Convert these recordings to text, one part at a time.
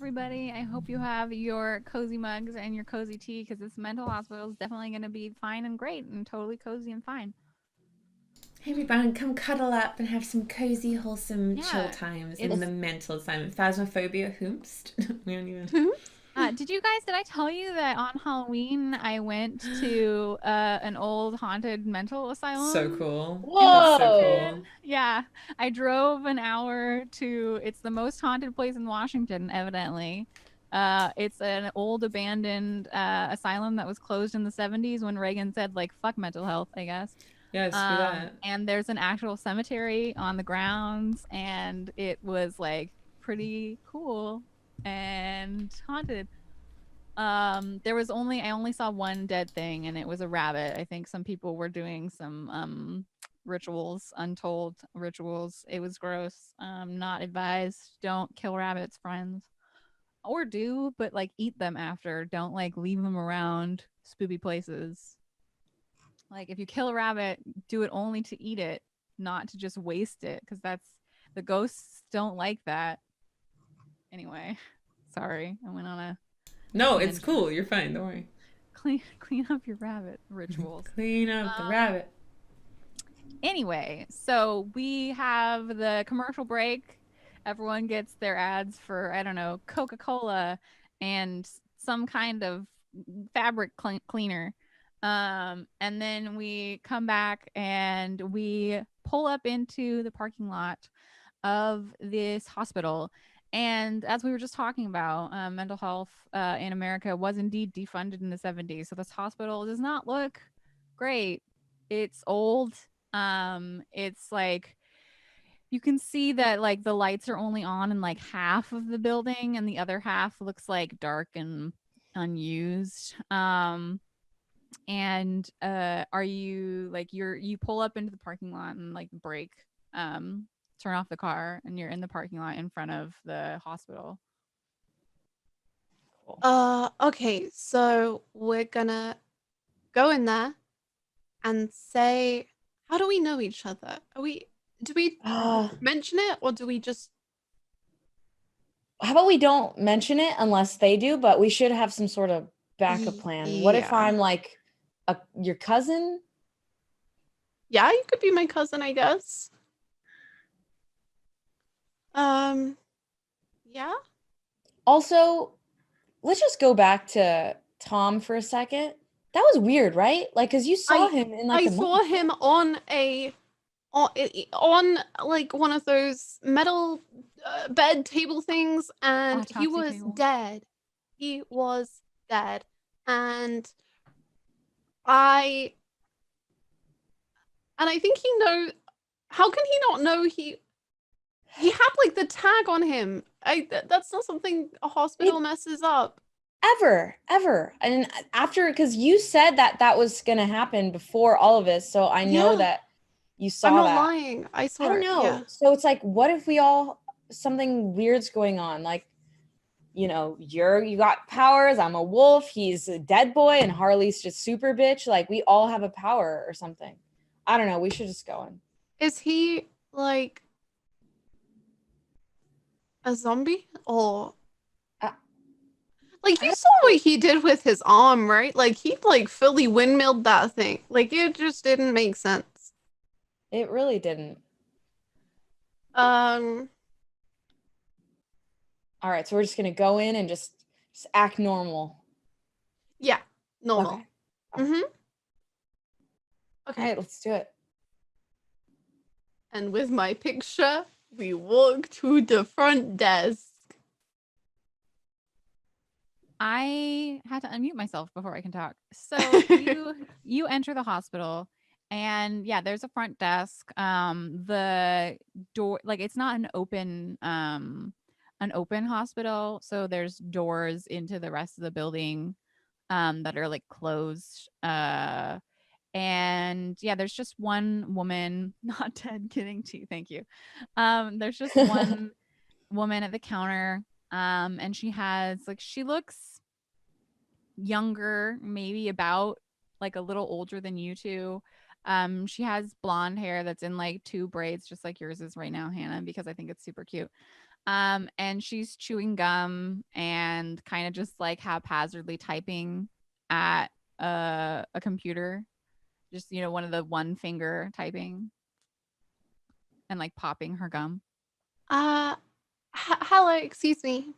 everybody. I hope you have your cozy mugs and your cozy tea because this mental hospital is definitely going to be fine and great and totally cozy and fine. Hey everyone, come cuddle up and have some cozy, wholesome chill Yeah, times in it's. the mental asylum. Phasmophobia, whomst. We don't even. Did I tell you that on Halloween I went to an old haunted mental So asylum cool. in That's so Washington? cool. Yeah, I drove an hour to. It's the most haunted place in Washington, evidently. It's an old abandoned asylum that was closed in the 70s when Reagan said like fuck mental health, I guess. Yeah, screw that. And there's an actual cemetery on the grounds, and it was like pretty cool and haunted. There was only I only saw one dead thing, and it was a rabbit. I think some people were doing some rituals, untold rituals. It was gross. Not advised. Don't kill rabbits, friends. Or do, but like eat them after. Don't like leave them around spooky places. Like if you kill a rabbit, do it only to eat it, not to just waste it, because that's the ghosts don't like that. Anyway, sorry, I went on a No, it's tangent. cool. You're fine. Don't worry. Clean up your rabbit rituals. Clean up the rabbit. Anyway, so we have the commercial break. Everyone gets their ads for, I don't know, Coca-Cola and some kind of fabric cleaner. And then we come back and we pull up into the parking lot of this hospital. And as we were just talking about, mental health in America was indeed defunded in the 70s. So this hospital does not look great. It's old. It's like you can see that like the lights are only on in like half of the building and the other half looks like dark and unused. And are you like you pull up into the parking lot and like brake, turn off the car, and you're in the parking lot in front of the hospital. Okay, so we're gonna go in there and say, how do we know each other? Do we How mention it or do we just, about we don't mention it unless they do, but we should have some sort of backup plan. What if yeah. I'm like your cousin? Yeah, you could be my cousin, I guess. Yeah. Also, let's just go back to Tom for a second. That was weird, right? Like, cause you saw him in like I the saw him on on like one of those metal bed table things, and he Autopsy was table. dead. He was dead, and I I think he knows. How can he not know he had like the tag on him? That's not something a hospital messes up. ever. And after, because you said that that was gonna happen before all of this, so I know Yeah, that you I'm saw not that. lying. I I saw don't it. Yeah. know. So it's like, what if we all something weird's going on? Like, you know, you got powers. I'm a wolf. He's a dead boy, and Harley's just super bitch. Like, we all have a power or something. I don't know. We should just go in. Is he like a zombie or I, like I you don't saw know. what he did with his arm, right? Like he like fully windmilled that thing. Like it just didn't make sense. It really didn't. Um, All right, so we're just gonna go in and just act normal. yeah, normal. Okay. Mm-hmm. All Okay. right, let's do it. And with my picture, we walk to the front desk. I had to unmute myself before I can talk. So you enter the hospital, and yeah, there's a front desk. The door, like it's not an open hospital, so there's doors into the rest of the building that are like closed. And yeah, there's just one woman, not dead, kidding too, thank you. There's just one woman at the counter, and she looks younger, maybe about like a little older than you two. She has blonde hair that's in like two braids, just like yours is right now, Hannah, because I think it's super cute. And she's chewing gum and kind of just like haphazardly typing at a computer, just one of the one finger typing and like popping her gum. Hello, excuse me.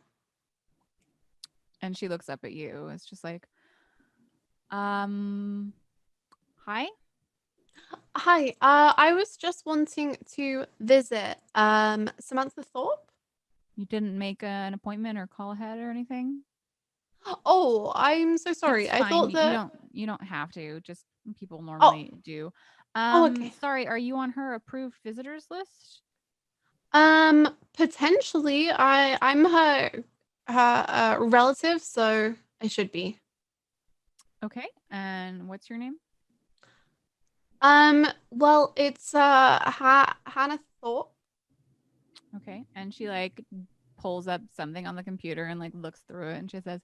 And she looks up at you. It's just like, hi. Hi. I was just wanting to visit Samantha Thorpe. You didn't make an appointment or call ahead or anything? Oh, I'm so sorry. It's I fine. thought You that. don't have to. Just people normally do. Okay. Sorry, are you on her approved visitors list? Potentially. I'm her relative, so I should be. Okay. And what's your name? Well, it's Hannah Thorpe. Okay. And she like pulls up something on the computer and like looks through it and she says,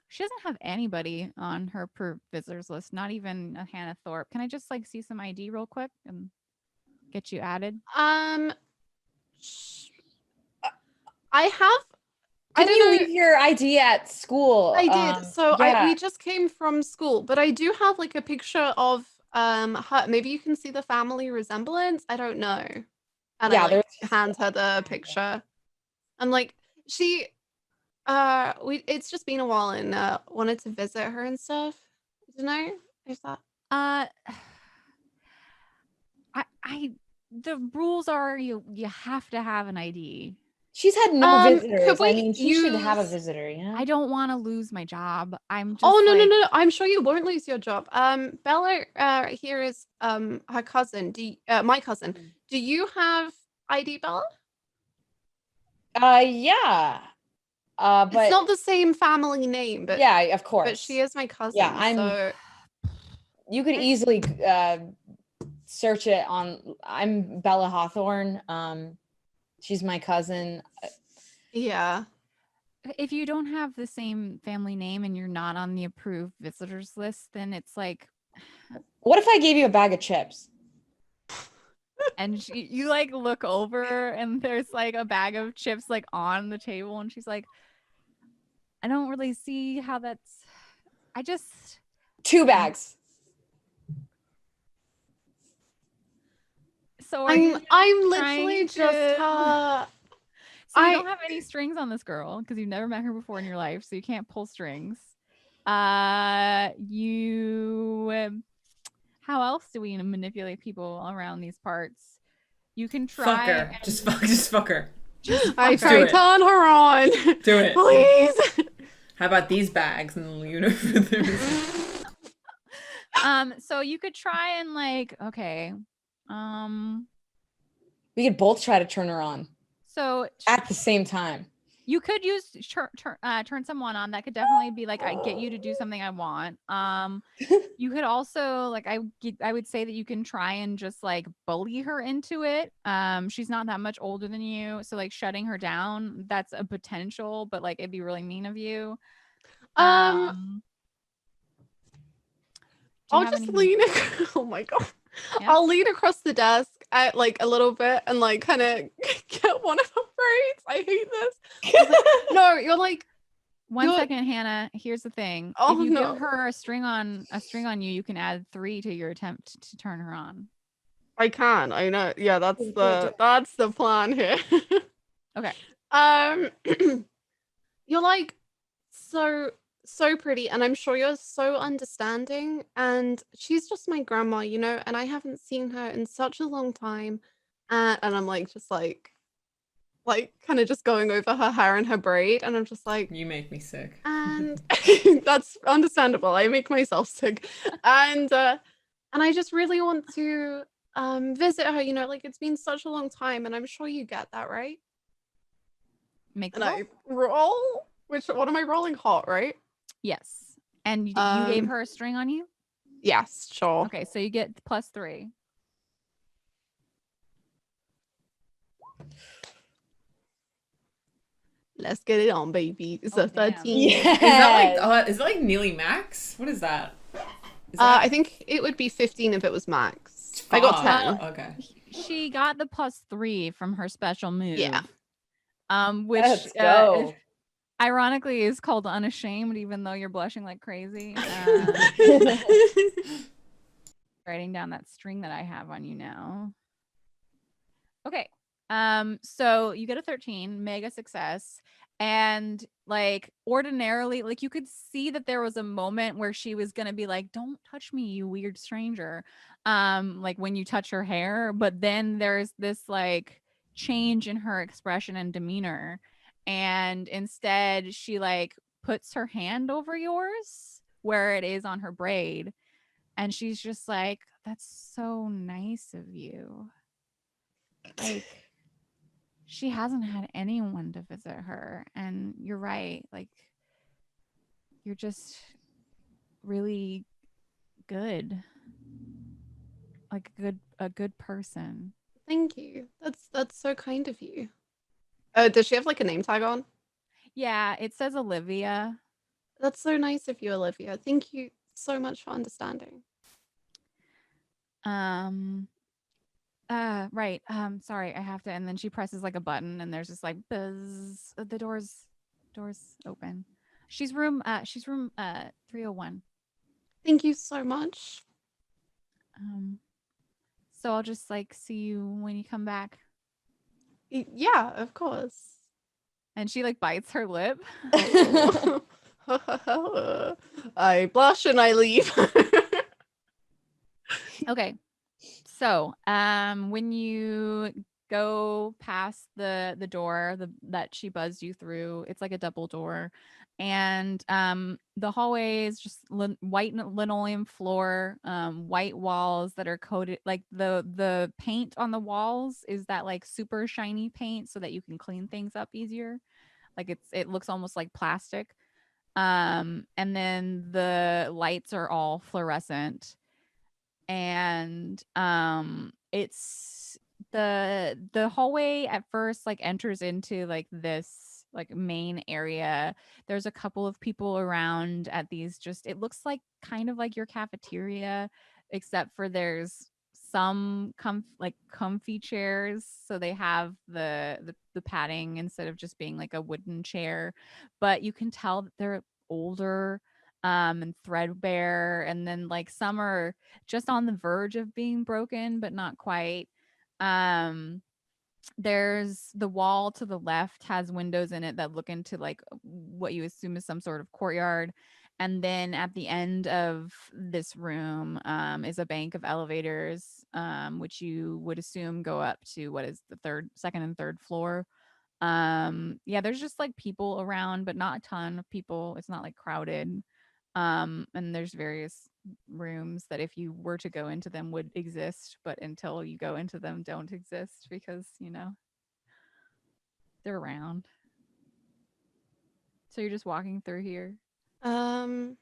she doesn't have anybody on her approved visitors list, not even a Hannah Thorpe. Can I just like see some ID real quick and get you added? I have. Didn't you leave your ID at school? I did. So yeah. we just came from school, but I do have like a picture of her. Maybe you can see the family resemblance. I don't know. And Yeah, I like hand her the picture. And like she it's just been a while and wanted to visit her and stuff. I don't know if that the rules are you have to have an ID. She's had no visitors. Could we I mean, she should have a visitor, yeah. I don't want to lose my job. I'm just Oh no, like, no. I'm sure you won't lose your job. Bella here is her cousin. My cousin. Do you have ID, Bella? Yeah. But it's not the same family name, but yeah, of course. But she is my cousin. Yeah, so you could easily search it on. I'm Bella Hawthorne. She's my cousin. Yeah. If you don't have the same family name and you're not on the approved visitors list, then it's like, what if I gave you a bag of chips? And you like look over and there's like a bag of chips like on the table and she's like, I don't really see how that's. I just 2 bags. So I'm literally just her. So you don't have any strings on this girl because you've never met her before in your life, so you can't pull strings. How else do we manipulate people around these parts? You can try. Fuck her. Just fuck her. I say turn her on. Do it. Please. How about these bags and so you could try and like, okay. We could both try to turn her on. So at the same time. You could use turn someone on. That could definitely be like, I get you to do something I want. You could also like, I would say that you can try and just like bully her into it. She's not that much older than you, so like shutting her down, that's a potential, but like it'd be really mean of you. I'll just lean. Oh my god. Yeah. I'll lean across the desk at like a little bit and like kind of get one of her braids. I hate this. Like, no, you're like 1 second, Hannah. Here's the thing. Oh, if you no. give her a string on you, you can add 3 to your attempt to turn her on. I can. I know. Yeah, that's the plan here. Okay. You're like so pretty, and I'm sure you're so understanding, and she's just my grandma, you know, and I haven't seen her in such a long time, and I'm like just like kind of just going over her hair and her braid, and I'm just like, you make me sick. And that's understandable. I make myself sick. And I just really want to visit her, you know, like it's been such a long time, and I'm sure you get that, right? Make and I roll. What am I rolling? Hot, right? Yes. And you gave her a string on you? Yes, sure. Okay, so you get +3. Let's get it on, baby. It's a 13. Yes. Is that like nearly max? What is that? I think it would be 15 if it was max. I got 10. Okay. she got the +3 from her special move. Yeah. Which Let's go. ironically is called unashamed, even though you're blushing like crazy. Writing down that string that I have on you now. Okay. So you get a 13, mega success. And like ordinarily, like you could see that there was a moment where she was gonna be like, "Don't touch me, you weird stranger." Like when you touch her hair, but then there's this like change in her expression and demeanor. And instead she like puts her hand over yours where it is on her braid. And she's just like, "That's so nice of you." Like she hasn't had anyone to visit her, and you're right, like you're just really good, like a good person. Thank you. That's so kind of you. Does she have like a name tag on? Yeah, it says Olivia. That's so nice of you, Olivia. Thank you so much for understanding. Right, sorry, I have to. And then she presses like a button and there's just like buzz, the doors open. She's room 301. Thank you so much. So I'll just like see you when you come back. Yeah, of course. And she like bites her lip. I blush and I leave. Okay. So, when you go past the door that she buzzed you through, it's like a double door, and the hallway is just white linoleum floor, white walls that are coated like the paint on the walls is that like super shiny paint so that you can clean things up easier. Like it looks almost like plastic. And then the lights are all fluorescent, and it's the hallway at first like enters into like this like main area. There's a couple of people around at these, just it looks like kind of like your cafeteria, except for there's some like comfy chairs, so they have the padding instead of just being like a wooden chair, but you can tell that they're older and threadbare, and then like some are just on the verge of being broken but not quite. um there's the wall to the left has windows in it that look into like what you assume is some sort of courtyard, and then at the end of this room is a bank of elevators, which you would assume go up to what is the second and third floor. Yeah, there's just like people around but not a ton of people, it's not like crowded. And there's various rooms that if you were to go into them would exist, but until you go into them don't exist because they're around. So you're just walking through here. Was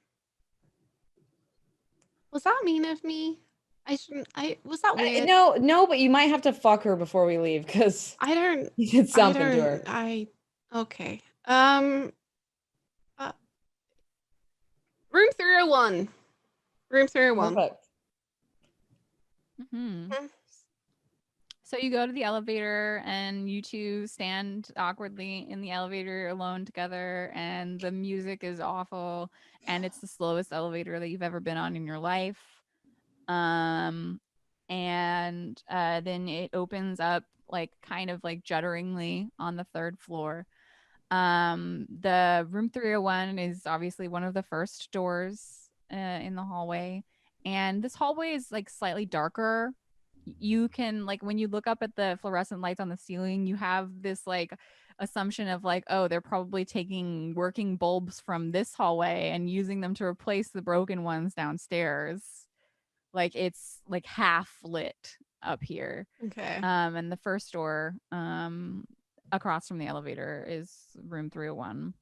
that mean of me? I shouldn't. Was that weird? No, but you might have to fuck her before we leave because I don't. you did something to her. Okay. Room 301. Room 301. Perfect. So you go to the elevator and you two stand awkwardly in the elevator alone together, and the music is awful and it's the slowest elevator that you've ever been on in your life. And then it opens up like kind of like judderingly on the third floor. The room 301 is obviously one of the first doors in the hallway, and this hallway is like slightly darker. You can like when you look up at the fluorescent lights on the ceiling, you have this like assumption of like, oh, they're probably taking working bulbs from this hallway and using them to replace the broken ones downstairs. Like it's like half lit up here. Okay. And the first door across from the elevator is room 301.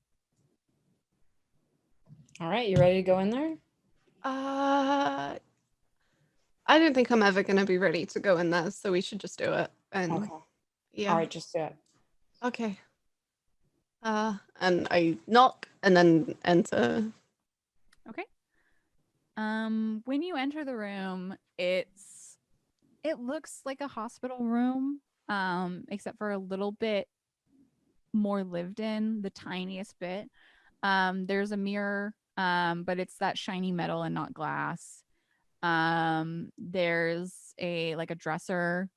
All right, you ready to go in there? I don't think I'm ever gonna be ready to go in there, so we should just do it. And Okay. yeah. All right, just do it. Okay. And I knock and then enter. Okay. When you enter the room, it's It looks like a hospital room, except for a little bit more lived in, the tiniest bit. There's a mirror, but it's that shiny metal and not glass. There's a dresser,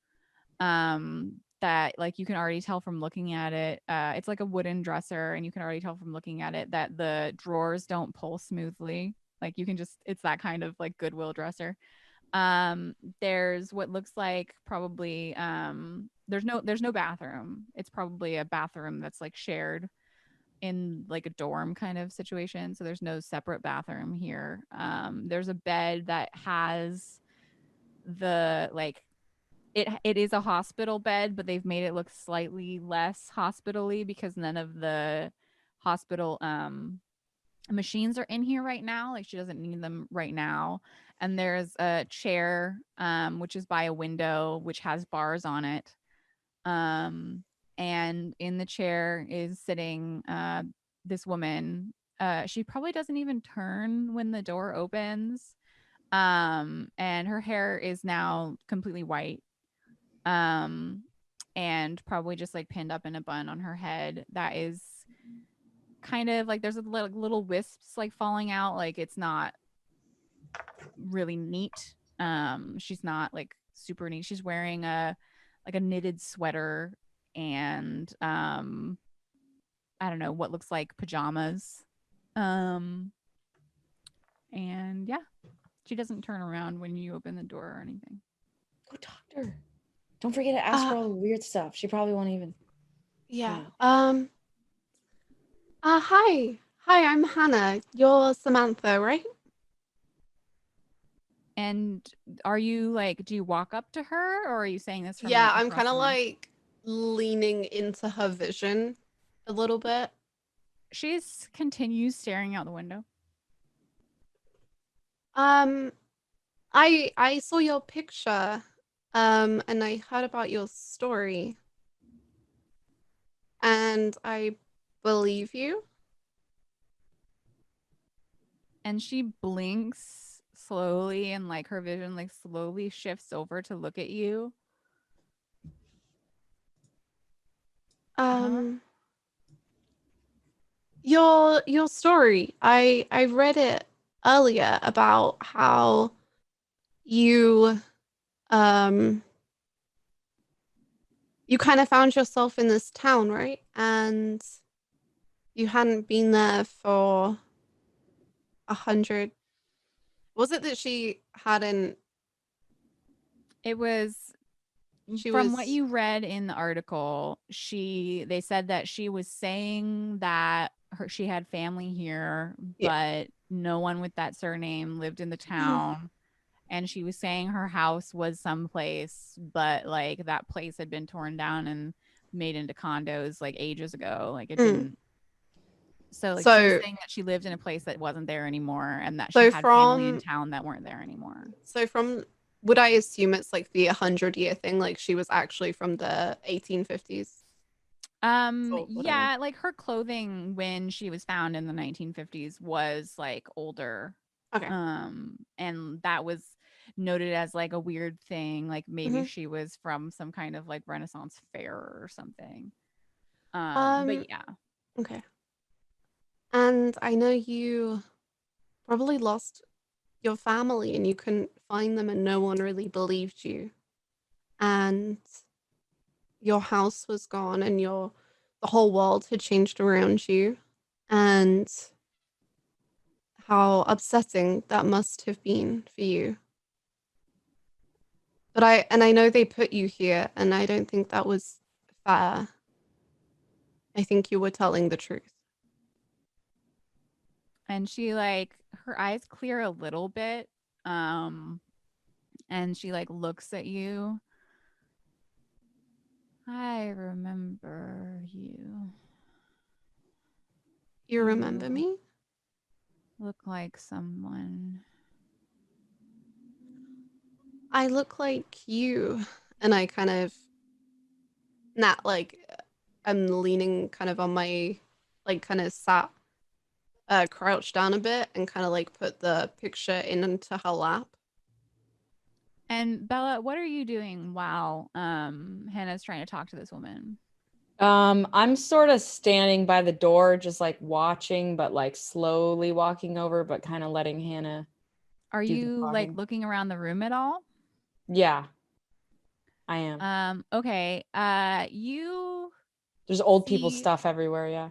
that like you can already tell from looking at it. It's like a wooden dresser, and you can already tell from looking at it that the drawers don't pull smoothly. Like you can just, it's that kind of like Goodwill dresser. There's what looks like probably there's no bathroom. It's probably a bathroom that's like shared in like a dorm kind of situation. So there's no separate bathroom here. There's a bed that has the like it is a hospital bed, but they've made it look slightly less hospitally because none of the hospital machines are in here right now. Like she doesn't need them right now. And there's a chair, which is by a window, which has bars on it. And in the chair is sitting this woman. She probably doesn't even turn when the door opens. And her hair is now completely white. And probably just like pinned up in a bun on her head. That is kind of like there's a little wisps like falling out. Like it's not really neat. She's not like super neat. She's wearing a knitted sweater and I don't know what looks like pajamas. And yeah, she doesn't turn around when you open the door or anything. Go talk to her. Don't forget to ask her all the weird stuff. She probably won't even. Yeah. Hi. Hi, I'm Hannah. You're Samantha, right? And are you like, do you walk up to her or are you saying this from Yeah, I'm across kind the of room? like leaning into her vision a little bit. She continues staring out the window. I saw your picture, and I heard about your story, and I believe you. And she blinks slowly and like her vision like slowly shifts over to look at you. Your story. I read it earlier about how you you kind of found yourself in this town, right? And you hadn't been there for 100. Was it that she hadn't? It was She from what was. you read in the article, they said that she was saying that she had family here, Yeah. but no one with that surname lived in the town. And she was saying her house was someplace, but like that place had been torn down and made into condos like ages ago. Like it didn't. So like she was saying that she lived in a place that wasn't there anymore and that she had family in town that weren't there anymore. So would I assume it's like the 100-year thing? Like she was actually from the 1850s? Yeah, like her clothing when she was found in the 1950s was like older. Okay. And that was noted as like a weird thing. Like maybe she was from some kind of like Renaissance fair or something. But yeah. Okay. And I know you probably lost your family and you couldn't find them and no one really believed you. And your house was gone and the whole world had changed around you. And how upsetting that must have been for you. But I know they put you here and I don't think that was fair. I think you were telling the truth. And she like her eyes clear a little bit. And she like looks at you. I remember you. You remember me? Look like someone. I look like you. And I kind of not like I'm leaning kind of on my like kind of sat crouched down a bit and kind of like put the picture into her lap. And Bella, what are you doing while Hannah's trying to talk to this woman? I'm sort of standing by the door, just like watching, but like slowly walking over, but kind of letting Hannah Are do the you like talking. looking around the room at all? Yeah, I am. Okay. You There's old people see stuff everywhere. Yeah.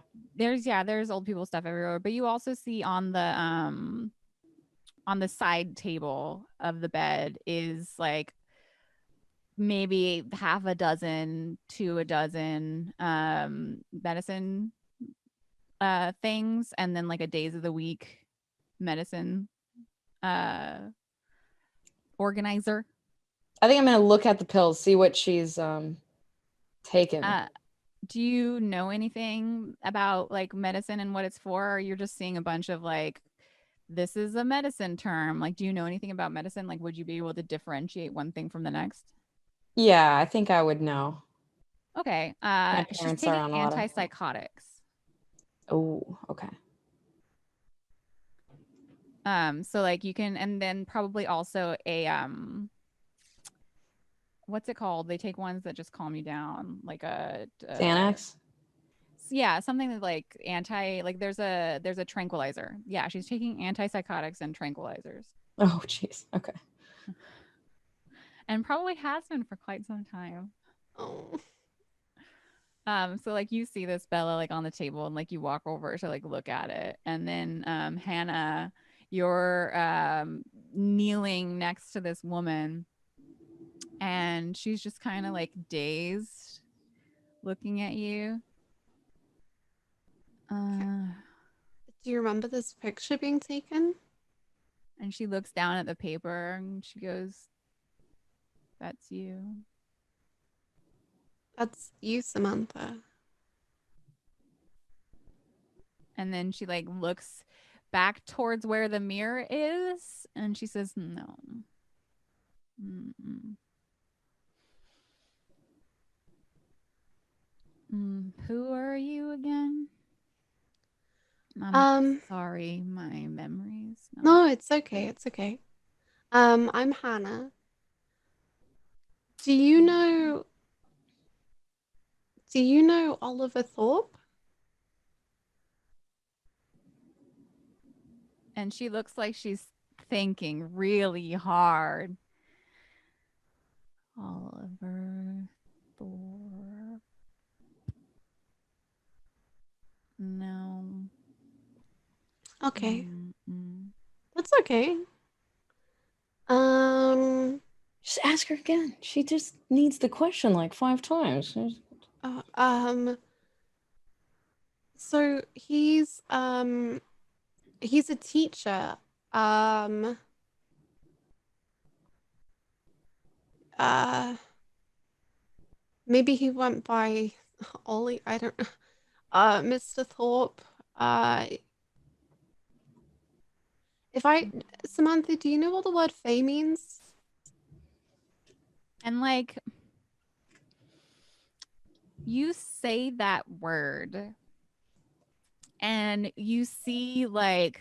there's old people stuff everywhere, but you also see on the side table of the bed is like maybe half a dozen to a dozen medicine things, and then like a days of the week medicine uh organizer. I think I'm gonna look at the pills, see what she's taken. Do you know anything about like medicine and what it's for, or you're just seeing a bunch of like, this is a medicine term? Like, do you know anything about medicine? Like, would you be able to differentiate one thing from the next? Yeah, I think I would know. Okay. My She's parents are taking on a lot of. antipsychotics. Oh, okay. So like you can, and then probably also a what's it called? They take ones that just calm you down, like a Xanax. yeah, something that like like there's a tranquilizer. Yeah, she's taking antipsychotics and tranquilizers. Oh, jeez. Okay. And probably has been for quite some time. Oh. So like you see this Bella like on the table, and like you walk over to like look at it, and then Hannah, you're kneeling next to this woman, and she's just kind of like dazed, looking at you. Do you remember this picture being taken? And she looks down at the paper and she goes, "That's you." That's you, Samantha. And then she like looks back towards where the mirror is, and she says, "No." Mm-mm. Who are you again? I'm sorry, my memories. No, it's okay. It's okay. I'm Hannah. Do you know Oliver Thorpe? And she looks like she's thinking really hard. Oliver Thorpe. No. Okay. Mm-mm. That's okay. Just ask her again. She just needs the question like 5 times. So he's a teacher. Um Maybe he went by Ollie, I don't know. Mr. Thorpe. Uh if I Samantha, do you know what the word fae means? And like, you say that word, and you see like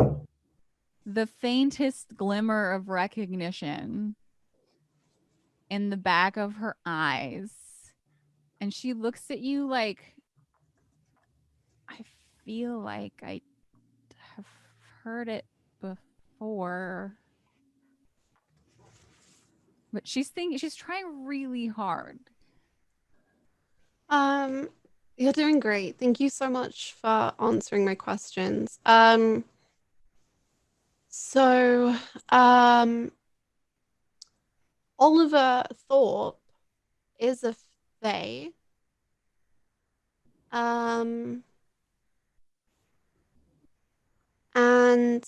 the faintest glimmer of recognition in the back of her eyes. And she looks at you like, I feel like I have heard it before. But she's trying really hard. You're doing great. Thank you so much for answering my questions. So, Oliver Thorpe is a fae. And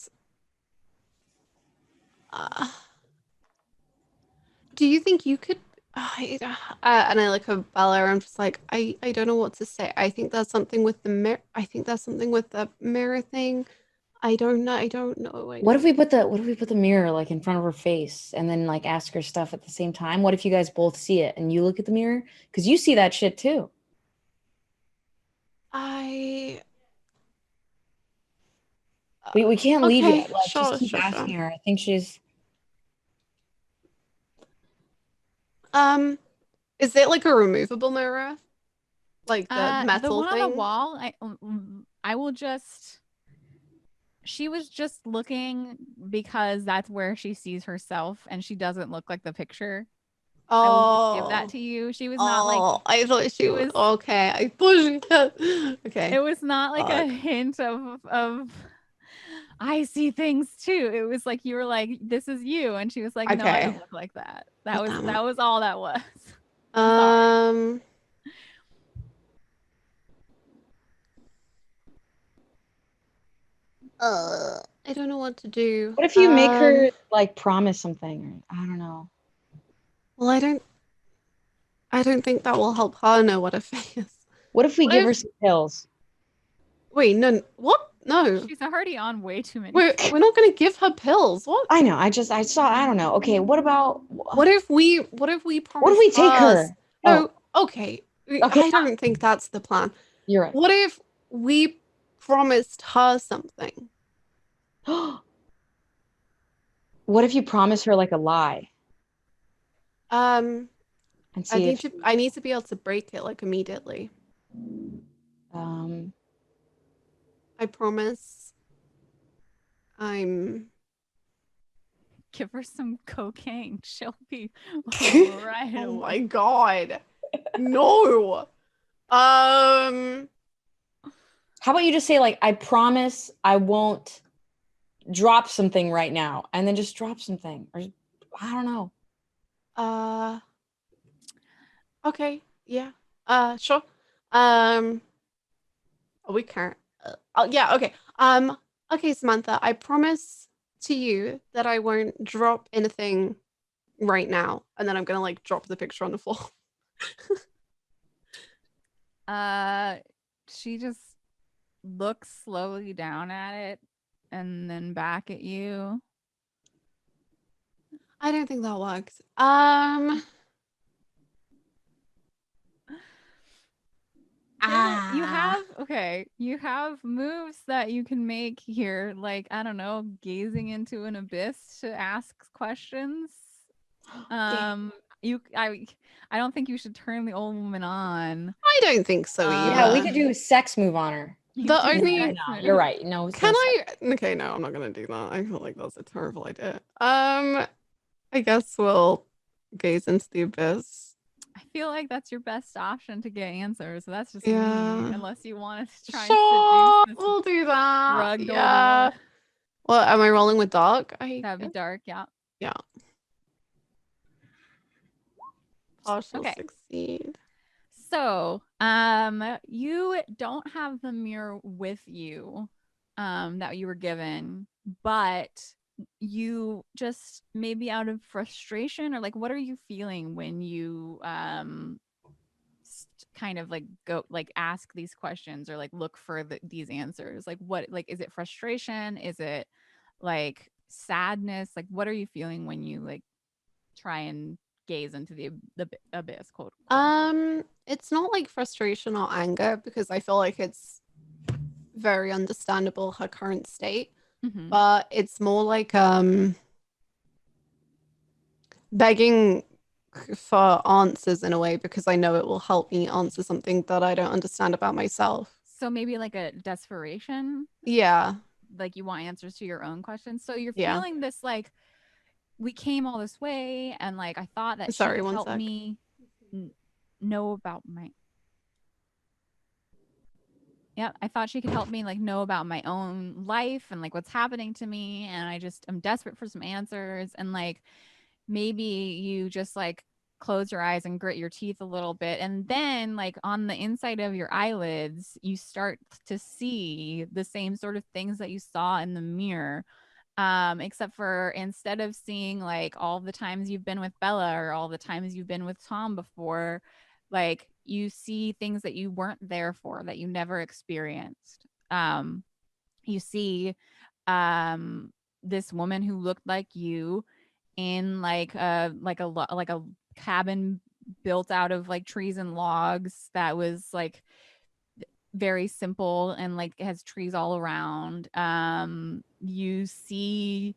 do you think you could? And I look at Bella. I'm just like, I don't know what to say. I think there's something with the mirror. I think there's something with the mirror thing. I don't know. I don't know. What if we put the mirror like in front of her face and then like ask her stuff at the same time? What if you guys both see it and you look at the mirror? Because you see that shit too. We can't leave Okay, yet. Like sure, just keep sure, asking sure. her. I think she's Is it like a removable mirror? Like the The metal one on the thing? wall, I will just. She was just looking because that's where she sees herself, and she doesn't look like the picture. I will just give that Oh. to you. She was not like Oh, I thought she it was was. okay. I thought she had okay. It was not like a Fuck. hint of. I see things too. It was like you were like, "This is you," and she was like, "No, I Okay. don't look like that." God damn it. That was all that was. I'm sorry. Um I don't know what to do. What if you make her like promise something? I don't know. Well, I don't think that will help her know what a fae is. What if we What give her if some pills? wait, no, what? No. She's already on way too many. We're not gonna give her pills. What? I know. I saw. I don't know. Okay. What about? What if we What if promise we take us? her? No, okay. Okay. I don't think that's the plan. You're right. What if we promised her something? What if you promise her like a lie Um, and see if I need to be able to break it like immediately. um I promise I'm Give her some cocaine. She'll be right oh away. my god. No. Um how about you just say like I promise I won't drop something right now and then just drop something or I don't know. okay. Yeah. Sure. We can't. Yeah, okay. Okay, Samantha, I promise to you that I won't drop anything right now. And then I'm gonna like drop the picture on the floor. She just looks slowly down at it and then back at you. I don't think that works. You have you have moves that you can make here, like I don't know, gazing into an abyss to ask questions. I don't think you should turn the old woman on. I don't think so either. Yeah, we could do a sex move on her. The only sex No, move. you're right. No, it's Can no I sex. okay, no, I'm not gonna do that. I feel like that's a terrible idea. I guess we'll gaze into the abyss. I feel like that's your best option to get answers. So that's just Yeah. me, unless you wanted to try Sure, and seduce this we'll do that. drugged old Yeah. woman. Well, am I rolling with dark? That'd be dark, yeah. Yeah. Partial Okay. succeed. So, you don't have the mirror with you, that you were given, but you just maybe out of frustration or like, what are you feeling when you kind of like go like ask these questions or like look for these answers? Like, what like is it frustration? Is it like sadness? Like, what are you feeling when you like try and gaze into the abyss, quote unquote? It's not like frustration or anger because I feel like it's very understandable her current state, Mhm. but it's more like begging for answers in a way because I know it will help me answer something that I don't understand about myself. So maybe like a desperation, Yeah. like you want answers to your own questions. So you're Yeah. feeling this like we came all this way and like I thought that she Sorry, could one help sec. me know about my yeah, I thought she could help me like know about my own life and like what's happening to me, and I'm desperate for some answers, and like maybe you just like close your eyes and grit your teeth a little bit, and then like on the inside of your eyelids you start to see the same sort of things that you saw in the mirror, except for instead of seeing like all the times you've been with Bella or all the times you've been with Tom before, like you see things that you weren't there for, that you never experienced. You see this woman who looked like you in like a cabin built out of like trees and logs that was like very simple and like has trees all around. You see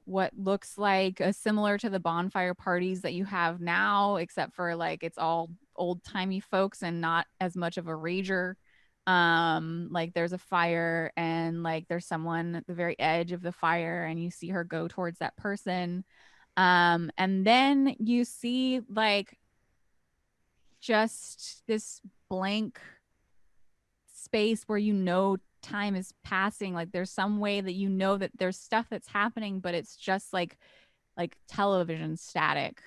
what looks like similar to the bonfire parties that you have now, except for like it's all old-timey folks and not as much of a rager. Like there's a fire and like there's someone at the very edge of the fire and you see her go towards that person. And then you see like just this blank space where you know time is passing. Like there's some way that you know that there's stuff that's happening, but it's just like television static.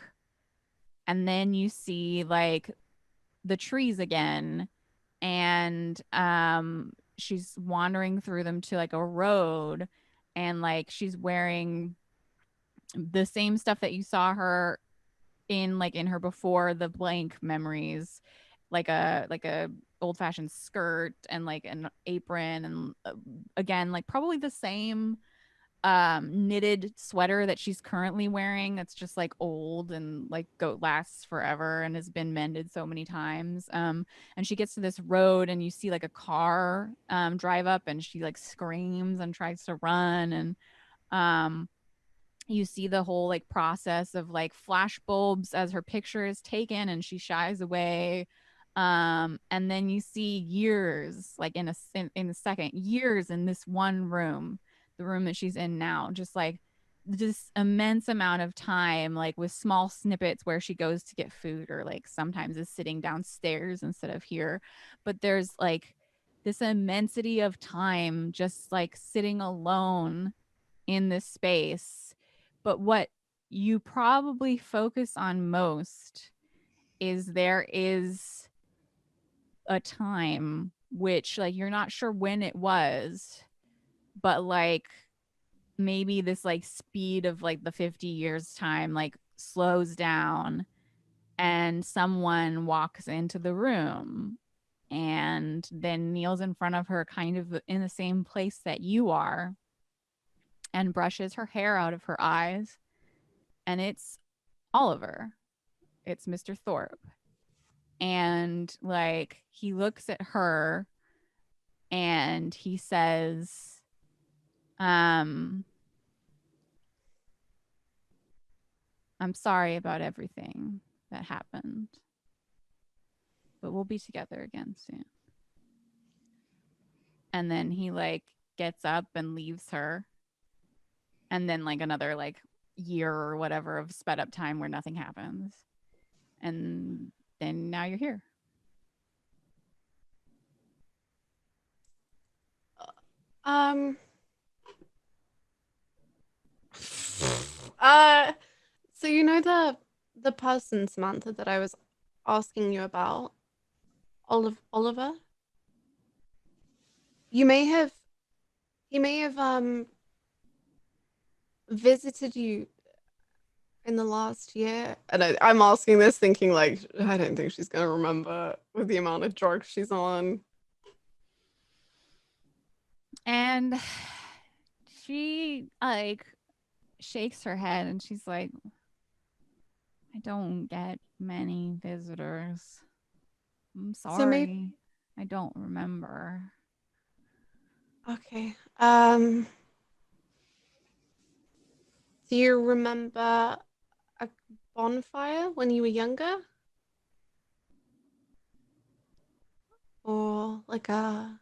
And then you see like the trees again, and she's wandering through them to like a road, and like she's wearing the same stuff that you saw her in, like in her before the blank memories, like a old fashioned skirt and like an apron, and again like probably the same knitted sweater that she's currently wearing that's just like old and like goat lasts forever and has been mended so many times. And she gets to this road and you see like a car drive up, and she like screams and tries to run, and um you see the whole like process of like flash bulbs as her picture is taken and she shies away. And then you see years like in a second, years in this one room, the room that she's in now, just like this immense amount of time, like with small snippets where she goes to get food or like sometimes is sitting downstairs instead of here. But there's like this immensity of time just like sitting alone in this space. But what you probably focus on most is there is a time which like you're not sure when it was, but like maybe this like speed of like the 50 years time like slows down, and someone walks into the room and then kneels in front of her kind of in the same place that you are and brushes her hair out of her eyes. And it's Oliver. It's Mr. Thorpe. And like he looks at her and he says, I'm sorry about everything that happened, but we'll be together again soon. And then he like gets up and leaves her. And then like another like year or whatever of sped up time where nothing happens. And then now you're here. Um. So you know the person, Samantha, that I was asking you about, Oliver. You may have he may have visited you in the last year. And I'm asking this thinking like I don't think she's gonna remember with the amount of drugs she's on. And she like shakes her head and she's like, I don't get many visitors. I'm So maybe sorry. I don't remember. okay. Do you remember a bonfire when you were younger? Or like a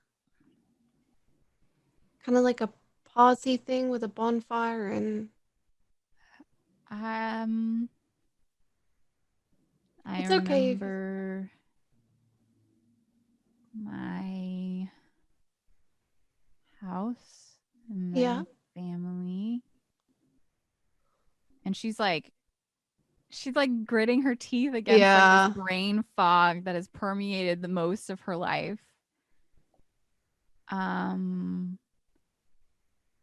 kind of like a party thing with a bonfire and Um, I it's okay if remember my house and yeah. my family. And she's like gritting her teeth against like this Yeah. brain fog that has permeated the most of her life. Um,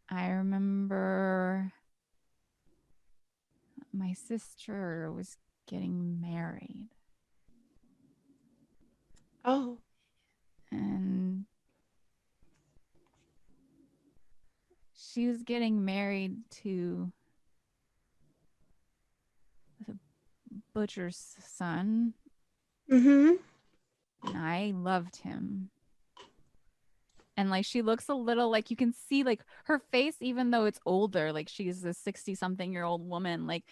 I remember my sister was getting married, Oh. and she was getting married to the butcher's son, Mm-hmm. and I loved him. and like she looks a little like you can see like her face, even though it's older, like she's a 60 something year old woman, like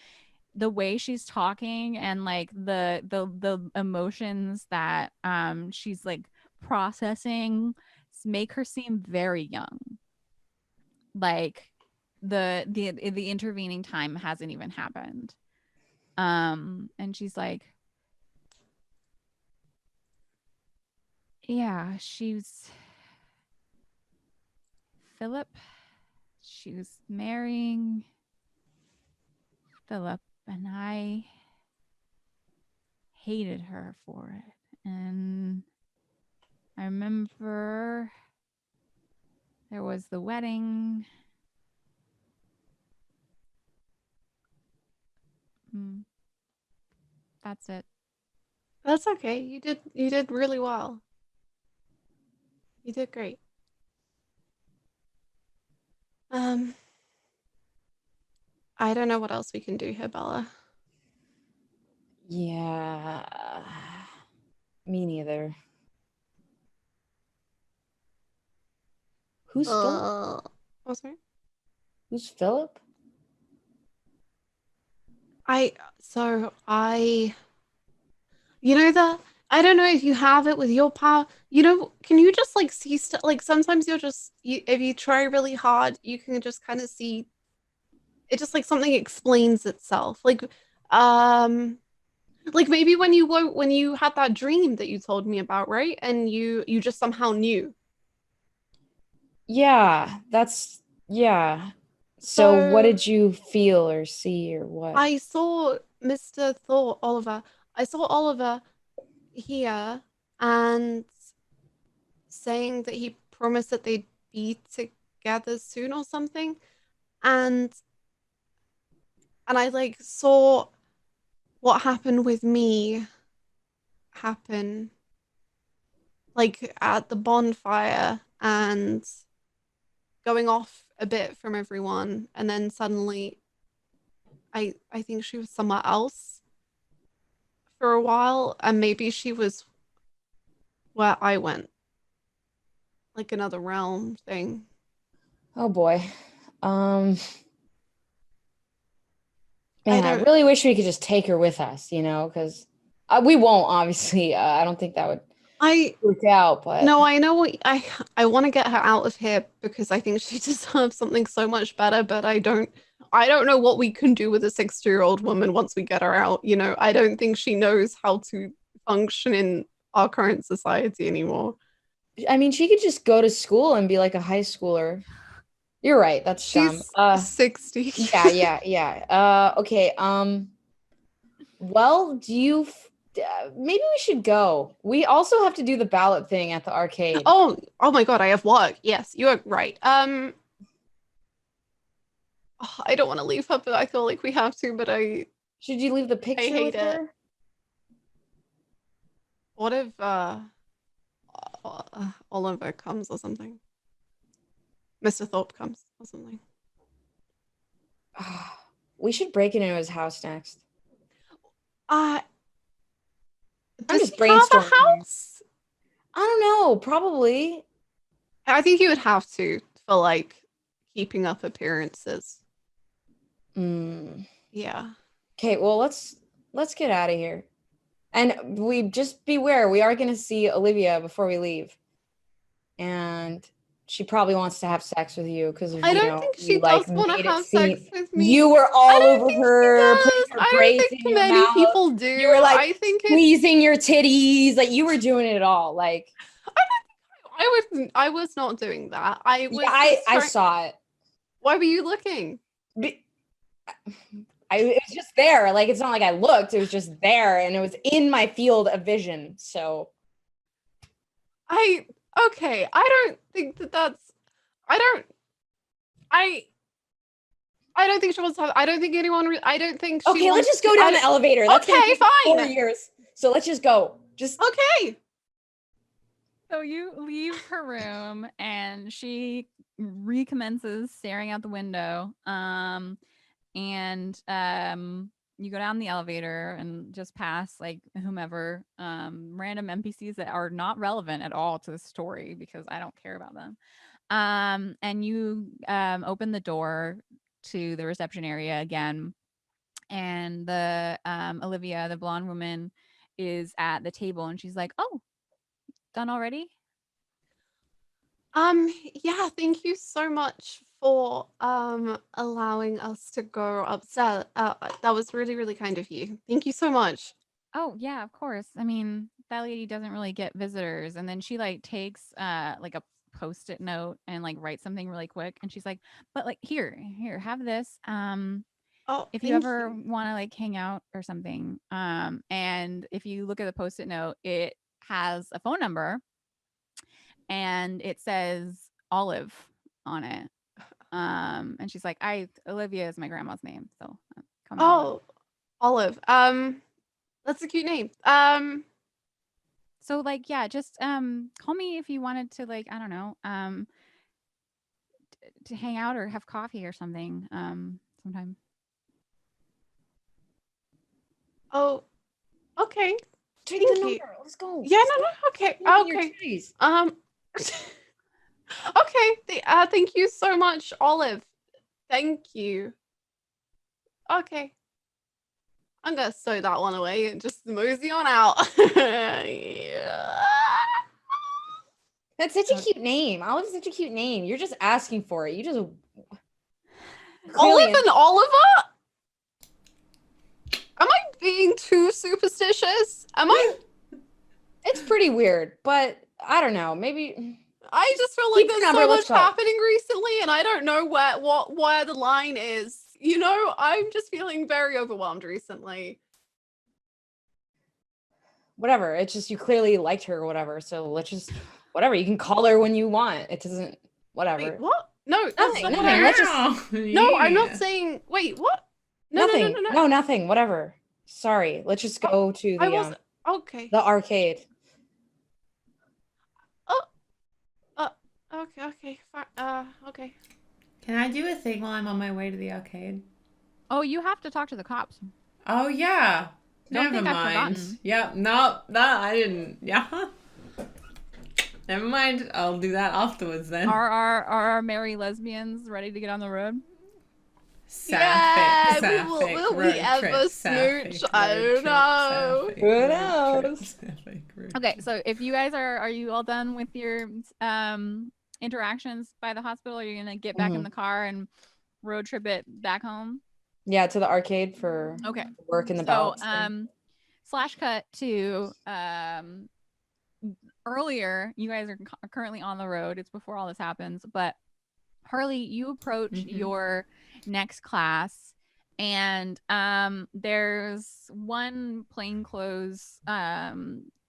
the way she's talking and like the emotions that she's like processing make her seem very young. Like the intervening time hasn't even happened. And she's like, yeah, she's Philip. She was marrying Philip, and I hated her for it. And I remember there was the wedding. That's it. That's okay. You did really well. You did great. I don't know what else we can do here, Bella. Yeah. Me neither. Who's Philip? Oh, sorry. Who's Philip? You know that I don't know if you have it with your power. You know, can you just like see stuff? Like sometimes if you try really hard, you can just kind of see it. Just like something explains itself. Like maybe when you had that dream that you told me about, right? And you just somehow knew. Yeah, yeah. So what did you feel or see or what? I saw Mr. Oliver. I saw Oliver here and saying that he promised that they'd be together soon or something. And I like saw what happened with me happen like at the bonfire and going off a bit from everyone, and then suddenly I think she was somewhere else for a while, and maybe she was where I went, like another realm thing. Oh boy. Man, I really wish we could just take her with us, you know, because we won't, obviously. I don't think that would work out, but no, I know what I want to get her out of here because I think she deserves something so much better, but I don't know what we can do with a 60-year-old woman once we get her out. You know, I don't think she knows how to function in our current society anymore. I mean, she could just go to school and be like a high schooler. You're right. That's dumb. She's 60. Yeah. Okay. Well, maybe we should go. We also have to do the ballot thing at the arcade. Oh my God, I have work. Yes, you are right. I don't want to leave her, but I feel like we have to, but should you leave the picture? I hate with her? What if Oliver comes or something? Mr. Thorpe comes or something. We should break it into his house next. I'm just brainstorming. Have a house? I don't know. Probably. I think you would have to for like keeping up appearances. Yeah. Okay. Well, let's get out of here, and we just beware. We are going to see Olivia before we leave, and she probably wants to have sex with you because I don't think she does want to have sex with me. You were all over her. I don't think many people do. You were like squeezing your titties, like you were doing it all. Like I was not doing that. I saw it. Why were you looking? It was just there. Like it's not like I looked. It was just there, and it was in my field of vision. So okay, I don't think that's. I don't think she wants to have. I don't think anyone. I don't think. Okay, let's just go down the elevator. That's okay, fine. 4 years. So let's just go. Okay. So you leave her room, and she recommences staring out the window. And you go down the elevator and just pass like whomever, random NPCs that are not relevant at all to the story because I don't care about them. And you open the door to the reception area again, and the Olivia, the blonde woman, is at the table, and she's like, "Oh, done already?" Yeah, thank you so much for allowing us to go upstairs. That was really, really kind of you. Thank you so much. Oh, yeah, of course. I mean, that lady doesn't really get visitors. And then she like takes like a post-it note and like writes something really quick. And she's like, but like here, have this. Oh, If you thank ever you. want to like hang out or something. And if you look at the post-it note, it has a phone number and it says Olive on it. And she's like, Olivia is my grandma's name. So call me Olive. Oh, Olive. That's a cute name. So like yeah, just call me if you wanted to like I don't know to hang out or have coffee or something sometime. Oh, okay. Take Thank the you. number. Let's go. Yeah, no, okay, Look at your okay. titties. Okay. Thank you so much, Olive. Thank you. Okay. I'm gonna sew that one away and just mosey on out. Yeah. That's such a cute name. Olive's such a cute name. You're just asking for it. You just Olive and Oliver? Am I being too superstitious? Am I? It's pretty weird, but I don't know. Maybe I just feel like Keep the there's number, so let's much go. happening recently, and I don't know where the line is. You know, I'm just feeling very overwhelmed recently. whatever. It's just you clearly liked her or whatever. So let's just whatever. You can call her when you want. It doesn't whatever. Wait, what? No, that's Nothing, not what nothing. I Let's just. just No, I'm not saying. Wait, what? No, nothing. no. No, nothing. Whatever. Sorry. Let's just go to I the wasn't. Okay. the arcade. Okay. Okay. Can I do a thing while I'm on my way to the arcade? Oh, you have to talk to the cops. Oh yeah. Don't Never think I've mind. forgotten. Yeah, no, I didn't. Yeah. Never mind. I'll do that afterwards then. Are our merry lesbians ready to get on the road? Sapphic, will we road ever trip, sapphic, smooch? I road don't trip, know. sapphic, Who road knows? trip, sapphic, road Okay, trip. so if you guys are you all done with your interactions by the hospital? Are you gonna get back in the car and road trip it back home? Yeah, to the arcade for Okay. work in the So balance. slash cut to earlier. You guys are currently on the road. It's before all this happens, but Harley, you approach your next class, and there's one plainclothes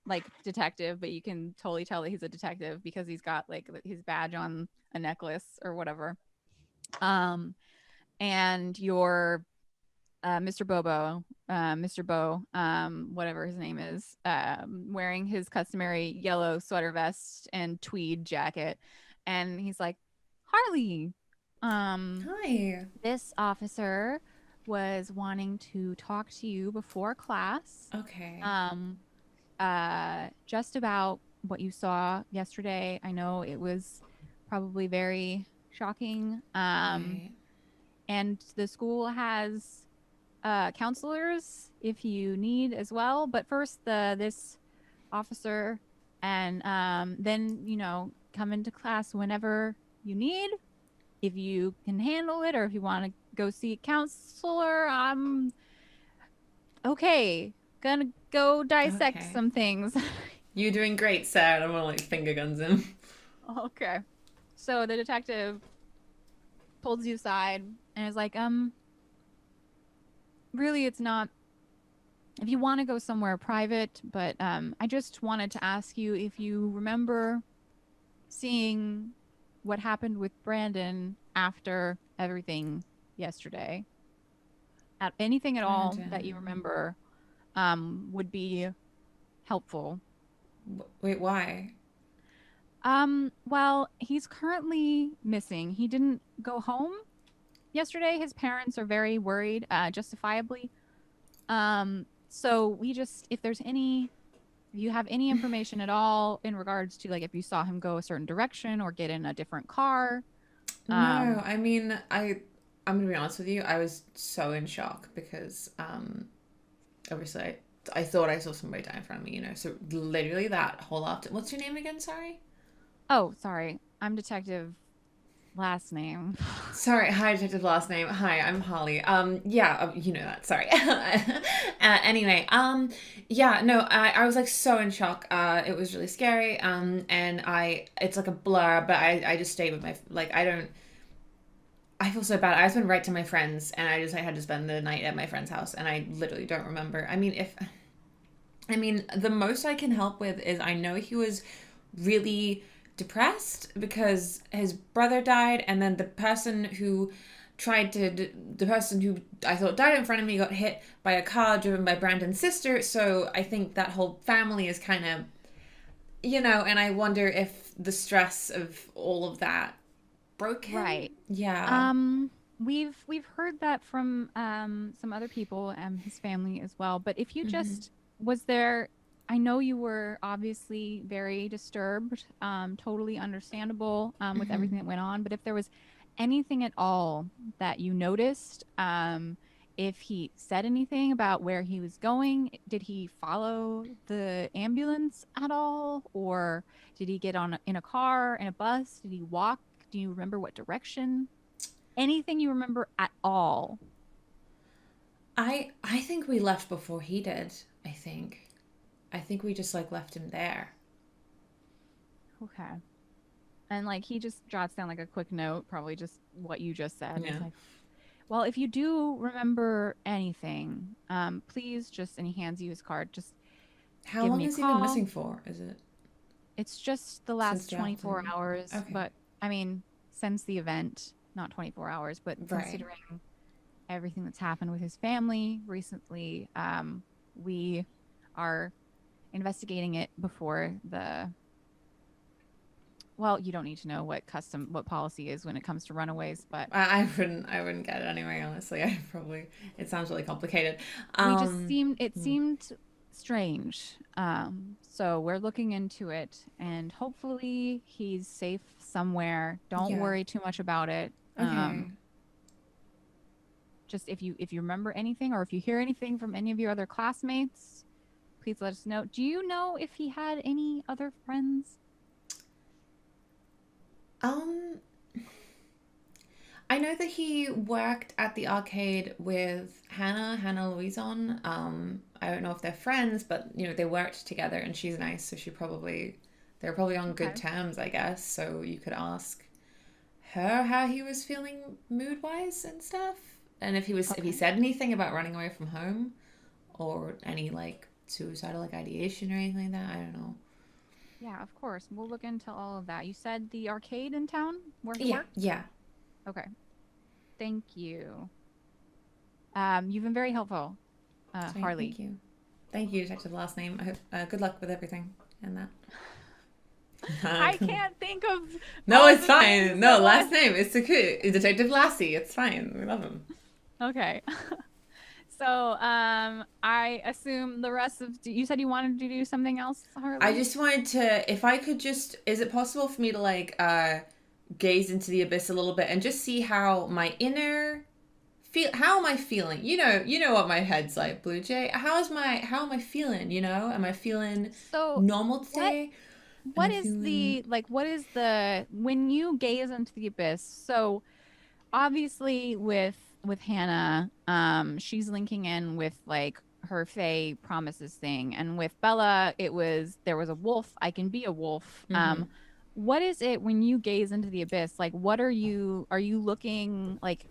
like detective, but you can totally tell that he's a detective because he's got like his badge on a necklace or whatever. And your Mr. Bobo, Mr. Bo, whatever his name is, wearing his customary yellow sweater vest and tweed jacket, and he's like, Harley, Hi. this officer was wanting to talk to you before class. Okay. Just about what you saw yesterday. I know it was probably very shocking. Right. And the school has counselors if you need as well. But first, this officer, and then come into class whenever you need. If you can handle it, or if you want to go see a counselor, I'm okay. Gonna go dissect Okay. some things. You're doing great, Sarah. I don't want to like finger guns him. Okay. So the detective pulls you aside and is like, really, it's not. If you want to go somewhere private, but I just wanted to ask you if you remember seeing what happened with Brandon after everything yesterday. Anything at all that you remember would be helpful. Wait, why? Well, he's currently missing. He didn't go home yesterday. His parents are very worried, justifiably. So we just, if you have any information at all in regards to like if you saw him go a certain direction or get in a different car. No, I mean, I'm gonna be honest with you. I was so in shock because, obviously, I thought I saw somebody die in front of me. So literally that whole after. What's your name again? Sorry. Oh, sorry. I'm Detective last name. Sorry, hi, detective last name. Hi, I'm Harley. Yeah, you know that. Sorry. Anyway, yeah, no, I was like so in shock. It was really scary. And it's like a blur, but I just stayed with I feel so bad. I just went right to my friends, and I had to spend the night at my friend's house, and I literally don't remember. I mean, the most I can help with is I know he was really depressed because his brother died, and then the person who I thought died in front of me got hit by a car driven by Brandon's sister. So I think that whole family is kind of, and I wonder if the stress of all of that broke him. Right. Yeah. We've heard that from some other people, his family as well. But if you just was there, I know you were obviously very disturbed, totally understandable with everything that went on. But if there was anything at all that you noticed, if he said anything about where he was going, did he follow the ambulance at all, or did he get in a car, in a bus? Did he walk? Do you remember what direction? Anything you remember at all? I think we left before he did. I think we just like left him there. Okay. And like he just jots down like a quick note, probably just what you just said. Yeah. It's like, well, if you do remember anything, please just, and he hands you his card, just How give long me a has he been call. missing for? Is it? It's just the Since last the 24 afternoon? hours, Okay. but I mean, since the event, not 24 hours, but Right. considering everything that's happened with his family recently, we are investigating it before well, you don't need to know what policy is when it comes to runaways, but I wouldn't get it anyway, honestly. It sounds really complicated. it seemed strange. So we're looking into it, and hopefully he's safe somewhere. Don't Yeah. worry too much about it. Okay. Just if you remember anything, or if you hear anything from any of your other classmates, please let us know. Do you know if he had any other friends? I know that he worked at the arcade with Hannah Louison. I don't know if they're friends, but they worked together, and she's nice, so they're probably on good terms, I guess. So you could ask her how he was feeling mood-wise and stuff, and if he said anything about running away from home, or any like suicidal like ideation or anything like that. I don't know. Yeah, of course. We'll look into all of that. You said the arcade in town where he worked? Yeah. Okay. Thank you. You've been very helpful, Harley. Thank you, detective last name. I hope good luck with everything and that. I can't think of. No, it's fine. No, last name is Detective Lassie. It's fine. We love him. Okay. So, I assume the rest of. You said you wanted to do something else, Harley? I just wanted to, if I could just, is it possible for me to like gaze into the abyss a little bit and just see how my inner how am I feeling? You know what my head's like, Bluejay. How am I feeling? Am I feeling normal today? What is the when you gaze into the abyss? So obviously with Hannah, she's linking in with like her Fae promises thing, and with Bella, there was a wolf. I can be a wolf. What is it when you gaze into the abyss? Like, what are you looking like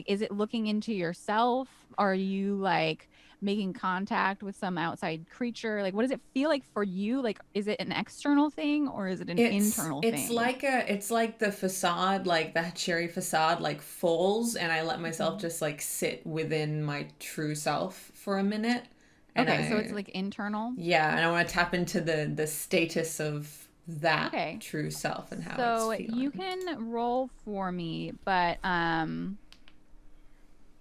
is it looking into yourself? Are you like making contact with some outside creature? Like, what does it feel like for you? Like, is it an external thing or is it an internal thing? It's like the facade, like that cherry facade, like falls, and I let myself just like sit within my true self for a minute. And so it's like internal. Yeah, and I want to tap into the status of that true self and how it's feeling. You can roll for me, but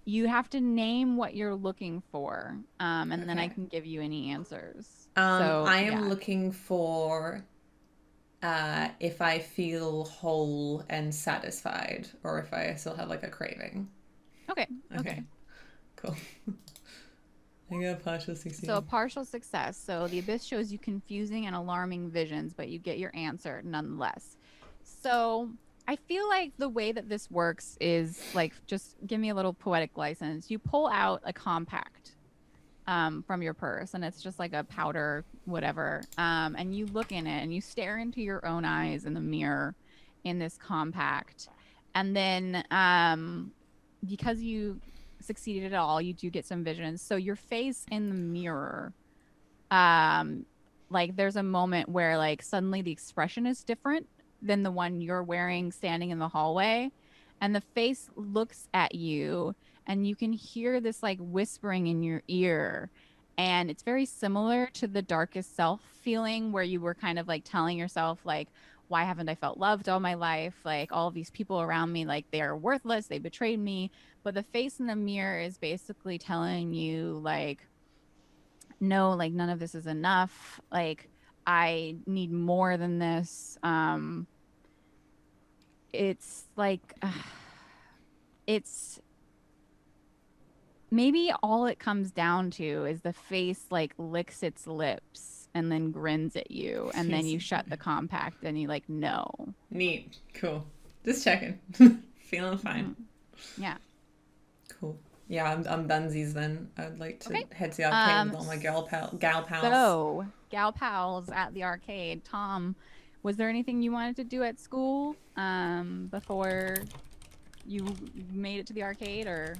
you have to name what you're looking for, and then I Okay. can give you any answers. I am yeah. looking for if I feel whole and satisfied, or if I still have like a craving. Okay. Okay, cool. I got a partial So a succeed. partial success. So the abyss shows you confusing and alarming visions, but you get your answer nonetheless. So I feel like the way that this works is like, just give me a little poetic license. You pull out a compact from your purse, and it's just like a powder, whatever. And you look in it and you stare into your own eyes in the mirror in this compact. And then because you succeeded at all, you do get some visions. So your face in the mirror, like there's a moment where like suddenly the expression is different than the one you're wearing standing in the hallway, and the face looks at you, and you can hear this like whispering in your ear, and it's very similar to the darkest self feeling where you were kind of like telling yourself like, why haven't I felt loved all my life? Like all of these people around me, like they are worthless, they betrayed me. But the face in the mirror is basically telling you like, no, like none of this is enough. Like I need more than this. It's like it's maybe all it comes down to is the face like licks its lips and then grins at you, and then you shut the compact and you like, no. Neat. Cool. Just checking. Feeling fine. Yeah. Cool. Yeah, I'm dunsies then. I'd like to Okay. head to the arcade with all my gal pals. So, gal pals at the arcade. Tom, was there anything you wanted to do at school before you made it to the arcade, or?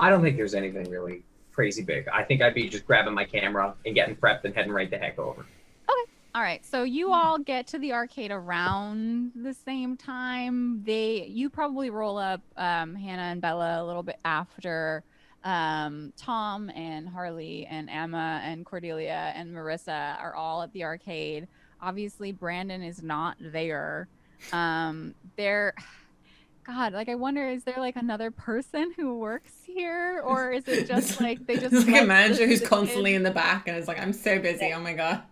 I don't think there's anything really crazy big. I think I'd be just grabbing my camera and getting prepped and heading right the heck over. Okay. All right. So you all get to the arcade around the same time. You probably roll up Hannah and Bella a little bit after. Tom and Harley and Emma and Cordelia and Marissa are all at the arcade. Obviously, Brandon is not there. God, like I wonder, is there like another person who works here, or is it just like they just There's like a let manager who's the constantly kids- in the back and is like, I'm so busy. Oh my god.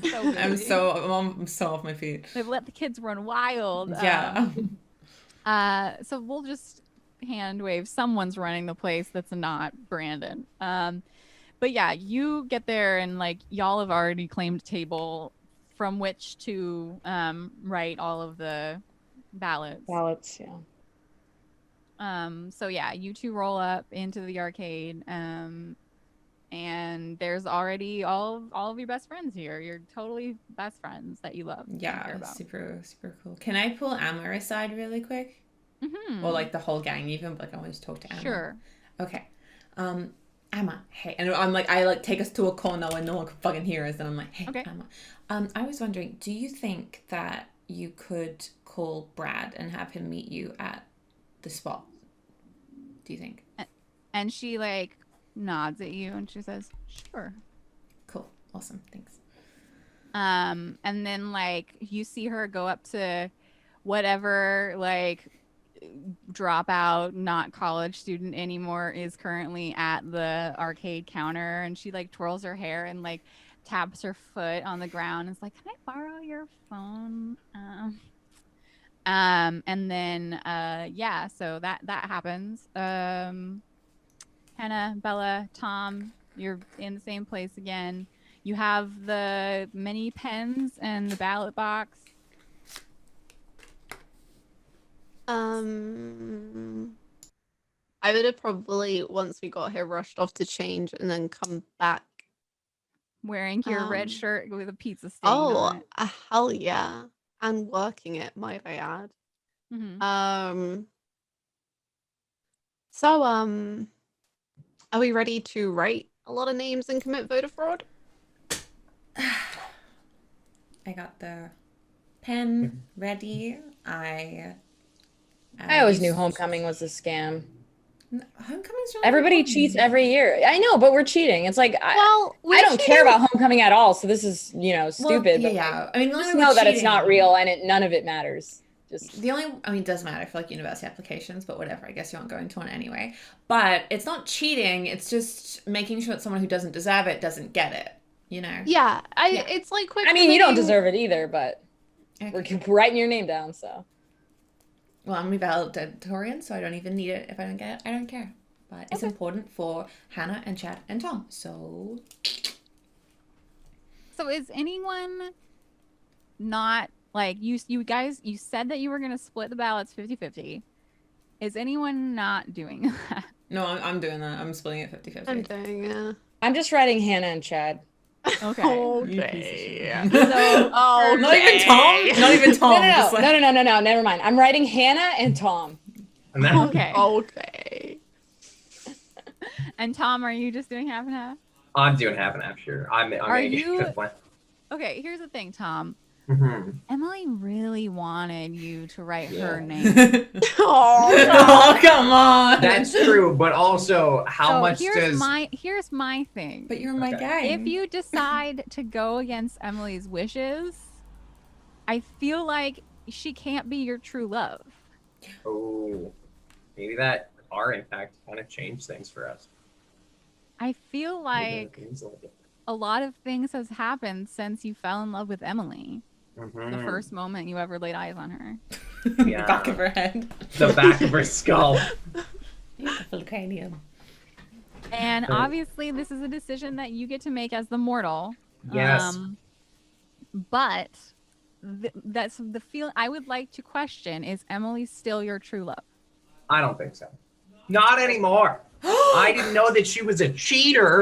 So I'm busy. so off my feet. They've let the kids run wild. Yeah. So we'll just hand wave. Someone's running the place that's not Brandon. But yeah, you get there and like y'all have already claimed a table from which to write all of the ballots. Yeah. So yeah, you two roll up into the arcade, and there's already all of your best friends here. You're totally best friends that you love. And care Yeah, about. super cool. Can I pull Emma aside really quick? Or like the whole gang even, but like I want to talk to Emma. Sure. Okay. Emma, hey. And I'm like, I like take us to a corner where no one can fucking hear us, and I'm like, hey, Okay. Emma. I was wondering, do you think that you could call Brad and have him meet you at the spot? Do you think? And she like nods at you and she says, sure. Cool. Awesome. Thanks. And then like you see her go up to whatever like dropout, not college student anymore is currently at the arcade counter, and she like twirls her hair and like taps her foot on the ground and is like, can I borrow your phone? And then yeah, so that happens. Hannah, Bella, Tom, you're in the same place again. You have the many pens and the ballot box. I would have probably, once we got here, rushed off to change and then come back. Wearing your red shirt with a pizza stain on it. Hell yeah. And working it, might I add. Mm-hmm. So, are we ready to write a lot of names and commit voter fraud? I got the pen ready. I always knew homecoming was a scam. Homecoming's really Everybody fun. cheats every year. I know, but we're cheating. It's like Well, I don't care about homecoming at all. So this is, stupid. Well, but yeah. I mean, just know that it's not real and none of it matters. Just The only, I mean, it does matter for like university applications, but whatever. I guess you aren't going to one anyway. But it's not cheating. It's just making sure that someone who doesn't deserve it doesn't get it. You know. Yeah, Yeah. it's like we're I mean, you don't committing- deserve it either, but Okay. we're writing your name down, so. Well, I'm a valedictorian, so I don't even need it. If I don't get it, I don't care. But it's important for Hannah and Chad and Tom. So is anyone not like you guys? You said that you were gonna split the ballots 50-50. Is anyone not doing that? no, I'm doing that. I'm splitting it 50-50. I'm doing it. I'm just writing Hannah and Chad. Okay. Okay. So Oh, Not even Tom. Not even Tom. No, just like- no, never mind. I'm writing Hannah and Tom. And then, okay. Okay. And Tom, are you just doing half and half? I'm doing half and half, sure. I'm Are making you- a good plan. Okay. Here's the thing, Tom. Mm-hmm. Emily really wanted you to write her Yeah. name. Oh, Oh, come on. That's true, but also, how So much here's does... here's my thing. But you're my Okay. guy. If you decide to go against Emily's wishes, I feel like she can't be your true love. Oh, maybe that our impact kind of changed things for us. I feel Maybe like things like it. a lot of things has happened since you fell in love with Emily. The Mhm. first moment you ever laid eyes on her. The Yeah. back of her head. The back of her skull. Beautiful cranium. And Right. obviously this is a decision that you get to make as the mortal. Yes. But that's the feel I would like to question, is Emily still your true love? I don't think so. Not anymore. I didn't know that she was a cheater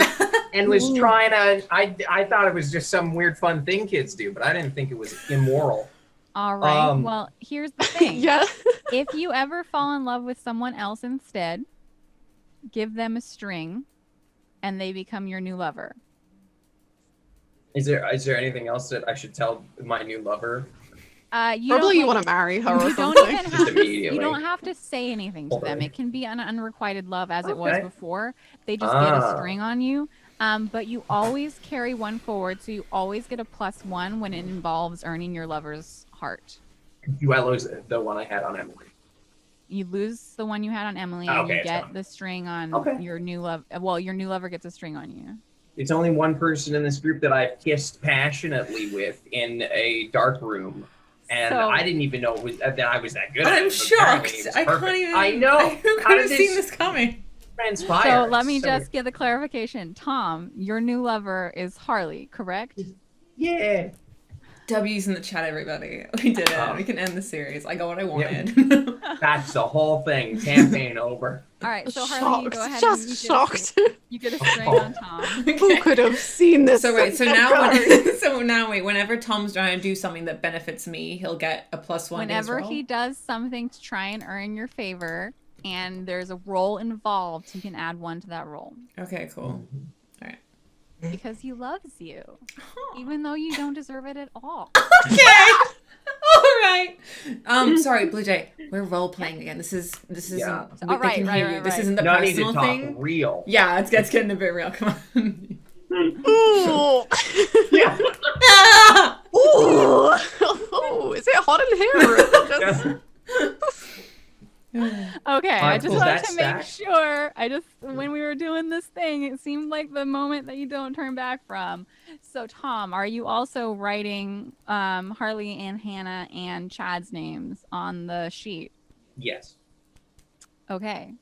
and was trying to. I thought it was just some weird fun thing kids do, but I didn't think it was immoral. All right. Um, Well, here's the thing. yeah. If you ever fall in love with someone else instead, give them a string and they become your new lover. Is there anything else that I should tell my new lover? You Probably don't, you want to marry her or you don't something. even Just have to, immediately. you don't have to say anything to them. Okay. It can be an unrequited love as it was Okay. before. They just get a Ah. string on you. But you always carry one forward, so you always get a +1 when it involves earning your lover's heart. Do I lose the one I had on Emily? You lose the one you had on Emily, Okay, and you it's get gone. the string on Okay. your new love. Well, your new lover gets a string on you. It's only one person in this group that I've kissed passionately with in a dark room, and So- I didn't even know it was, that I was that good. at I'm it, but apparently shocked. it was I can't perfect. even. I know. Who How could did have seen this coming? transpire? So let me So- just get the clarification. Tom, your new lover is Harley, correct? Yeah. W's in the chat, everybody. We did it. Oh. We can end the series. I got what I wanted. That's the whole thing. Campaign over. All right, so Harley, you Shocked. go ahead Just and shocked. you get a string on Tom. Who could have seen this? So wait, so get now going? wait, whenever Tom's trying to do something that benefits me, he'll get a +1 to his Whenever roll? he does something to try and earn your favor, and there's a roll involved, he can add 1 to that roll Okay, cool. because he loves you, even though you don't deserve it at all. Okay. All right. Sorry, Bluejay. We're role playing again. This is Yeah. they Oh, right, can right, hear you. right, This right. isn't the No, I need to personal talk thing. real. Yeah, it's getting a bit real. Come on. Ooh. Yeah. Ah! Ooh. Oh, is it hot in here? Or is it just... Okay, I just was wanted that to make stacked? sure. When we were doing this thing, it seemed like the moment that you don't turn back from. So, Tom, are you also writing Harley and Hannah and Chad's names on the sheet? Yes. Okay.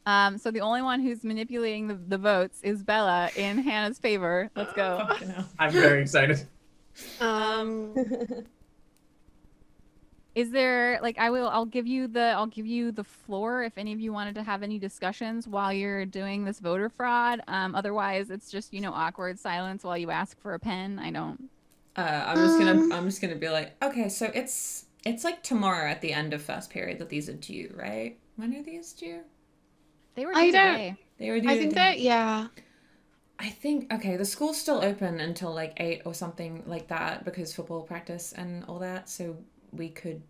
So the only one who's manipulating the votes is Bella in Hannah's favor. Let's go. Fucking hell. I'm very excited. Is there like I'll give you the floor if any of you wanted to have any discussions while you're doing this voter fraud. Otherwise it's just, awkward silence while you ask for a pen. I don't. I'm just gonna be like, okay, so it's like tomorrow at the end of first period that these are due, right? When are these due? They were I due don't- today. They were due. I think that, yeah. I think okay, the school's still open until like 8 or something like that because football practice and all that. So we could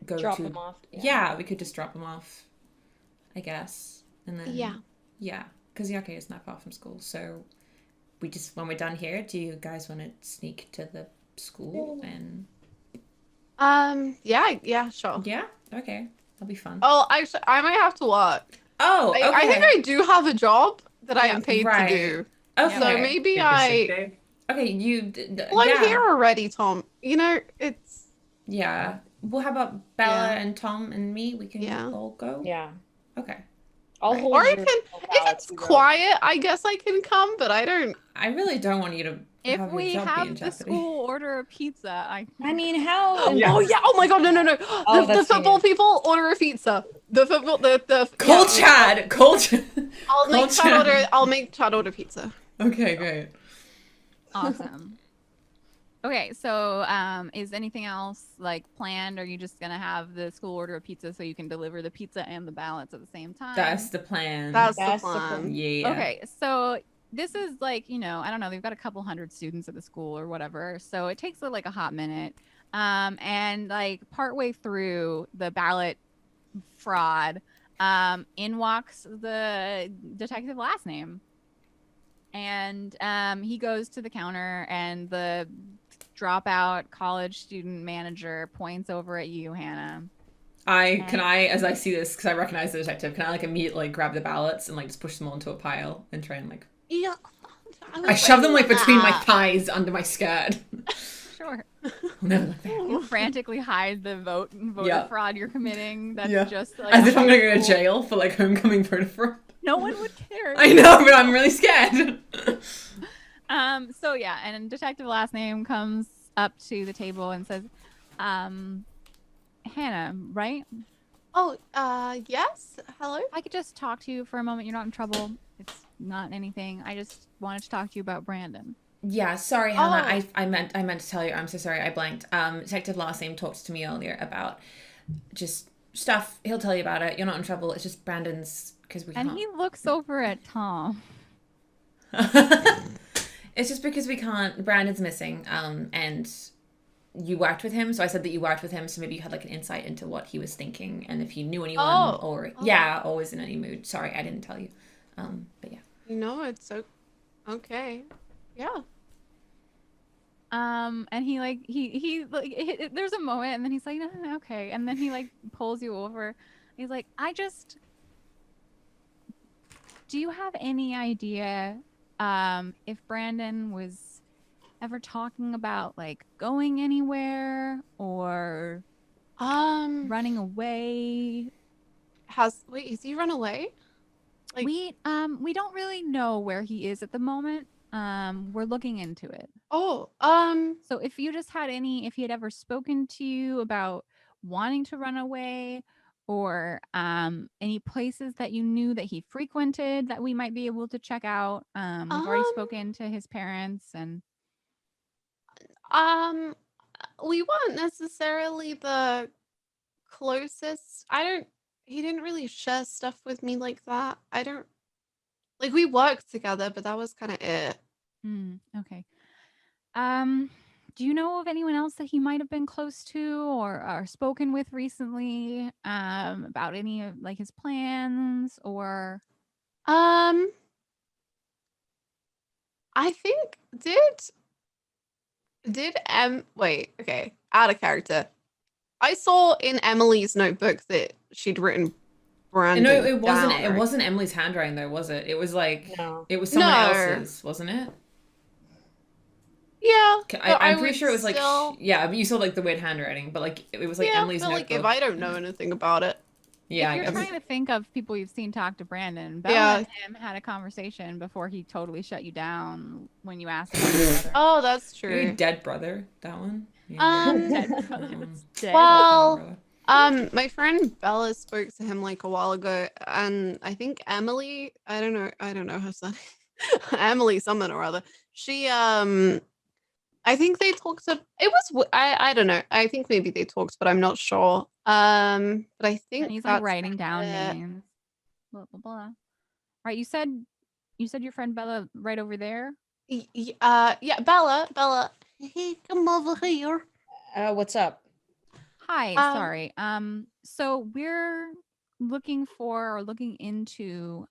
go Drop to them off. Yeah, we could just drop them off, I guess, and then Yeah. because the arcade is not far from school. So we just when we're done here, do you guys want to sneak to the school and Yeah, sure. Yeah. Okay. That'll be fun. Oh, actually, I might have to work. Oh, okay. I think I do have a job that I am paid to Right. do. Okay. So maybe Take a sick I. day. Okay. Well, I'm Yeah. here already, Tom. You know, it's. Yeah. Well, how about Bella Yeah. and Tom and me? We can Yeah. all go. Yeah. Okay. I'll Right. hold Or I your can. If ballots, it's you go. quiet, I guess I can come, but I don't. I really don't want you to If have your we job be in have the jeopardy. school order a pizza, I I mean, how? Yeah. Oh yeah! Oh my God! No! Oh, The that's football genius. people order a pizza. The football. The Cold yeah. Chad. Cold Chad. I'll make Cold Chad order. Chad. I'll make Chad order pizza. Okay, great. awesome. Okay, so is anything else like planned? Or are you just gonna have the school order a pizza so you can deliver the pizza and the ballots at the same time? That's the plan. That's the That's the plan. plan. Yeah. Okay, so this is like, I don't know, they've got a couple hundred students at the school or whatever, so it takes like a hot minute. And like partway through the ballot fraud, in walks the detective last name. And he goes to the counter, and the dropout college student manager points over at you, Hannah. As I see this, because I recognize the detective, can I like immediately grab the ballots and like just push them all into a pile and try and like Yeah. I shove them like between my thighs under my skirt. Sure. I'll never look back. You frantically hide the voter Yeah. fraud you're coming. That's Yeah. just like As if I'm gonna go to school. jail for like homecoming voter fraud. No one would care. I know, but I'm really scared. So yeah, and detective last name comes up to the table and says, Hannah, right? Oh, yes. Hello. I could just talk to you for a moment. You're not in trouble. It's not anything. I just wanted to talk to you about Brandon. Yeah, sorry, Hannah. Oh. I meant to tell you. I'm so sorry. I blanked. Detective last name talked to me earlier about just stuff. He'll tell you about it. You're not in trouble. It's just Brandon's because we And can't. he looks over at Tom. It's just because we can't. Brandon's missing. And you worked with him, so I said that you worked with him, so maybe you had like an insight into what he was thinking and if he knew anyone or yeah, or was in any mood. Sorry, I didn't tell you. But yeah. No, it's so okay. Yeah. And he like there's a moment, and then he's like, no, okay, and then he like pulls you over. He's like, do you have any idea if Brandon was ever talking about like going anywhere or running away? Wait, has he run away? Like- we don't really know where he is at the moment. We're looking into it. Oh, So if you just had if he had ever spoken to you about wanting to run away, or any places that you knew that he frequented that we might be able to check out. We've already spoken to his parents, and we weren't necessarily the closest. He didn't really share stuff with me like that. Like we worked together, but that was kind of it. Okay. Do you know of anyone else that he might have been close to or spoken with recently about any of like his plans or I think did wait, okay, out of character. I saw in Emily's notebook that she'd written Brandon. No, it wasn't. down, It right? wasn't Emily's handwriting, though, was it? It was like No. it was someone No. else's, wasn't it? Yeah, I'm pretty would sure it was like still- yeah, but you saw like the weird handwriting, but like it was like yeah, Emily's but notebook. like if I don't know anything about it, Yeah, if you're I guess. trying to think of people you've seen talk to Brandon, Bella Yeah. and him had a conversation before he totally shut you down when you asked him about his brother. oh, that's Maybe true. dead brother, that one. Yeah. Dead brother was dead. Well, my friend Bella spoke to him like a while ago, and I think Emily, I don't know her son, Emily something or other. She, I think they talked to. It was I don't know. I think maybe they talked, but I'm not sure. But I think And he's like that's writing down it. names. Blah blah blah. Right, you said your friend Bella right over there. Yeah, Bella, hey, come over here. What's up? Hi, sorry. So we're looking into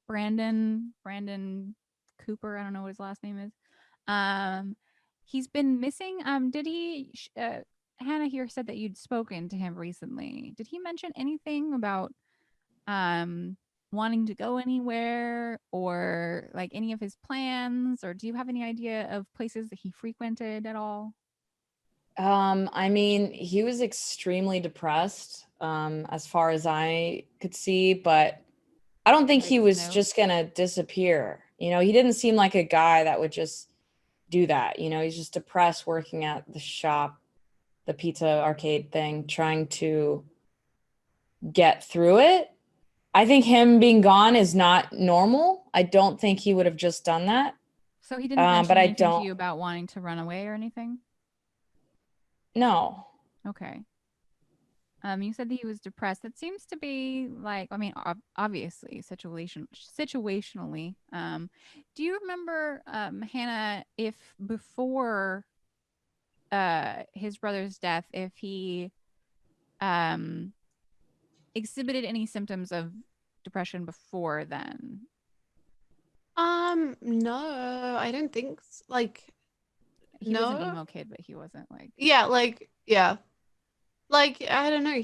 Brandon Cooper. I don't know what his last name is. He's been missing. Did he Hannah here said that you'd spoken to him recently. Did he mention anything about wanting to go anywhere or like any of his plans, or do you have any idea of places that he frequented at all? I mean, he was extremely depressed, as far as I could see, but I don't think he Writes was notes. just gonna disappear. He didn't seem like a guy that would just do that. He's just depressed working at the shop, the pizza arcade thing, trying to get through it. I think him being gone is not normal. I don't think he would have just done that. So he didn't mention But I anything to don't you about wanting to run away or anything? know. Okay. You said that he was depressed. That seems to be like, I mean, obviously, situationally. Do you remember, Hannah, if before his brother's death, if he um exhibited any symptoms of depression before then? No, I don't think like He was an no. emo kid, but he wasn't like, Yeah, yeah. Like I don't know,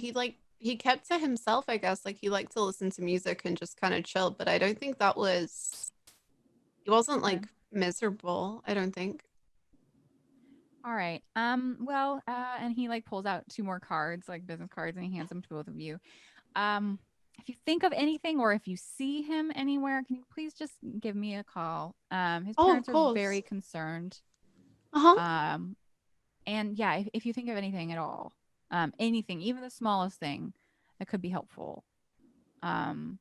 he kept to himself, I guess. Like he liked to listen to music and just kind of chill, but I don't think that was he wasn't Okay. like miserable, I don't think. all right. Well, and he like pulls out two more cards, like business cards, and he hands them to both of you. If you think of anything or if you see him anywhere, can you please just give me a call? His Oh, of parents are very course. concerned. Uh-huh. And yeah, if you think of anything at all, anything, even the smallest thing that could be helpful, um,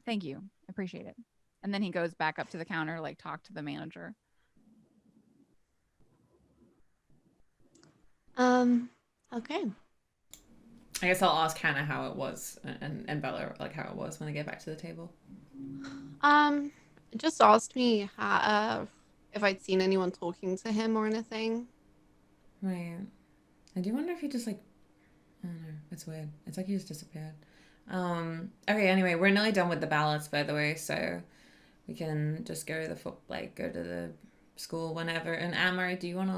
thank you. I appreciate it. And then he goes back up to the counter, like talk to the manager. Okay. I guess I'll ask Hannah how it was, and Bella like how it was when they get back to the table. Just asked me if I'd seen anyone talking to him or anything. Right. I do wonder if he just like, I don't know. It's weird. It's like he just disappeared. Okay. Anyway, we're nearly done with the ballots, by the way, so we can just go to go to the school whenever. And Amory, do you want to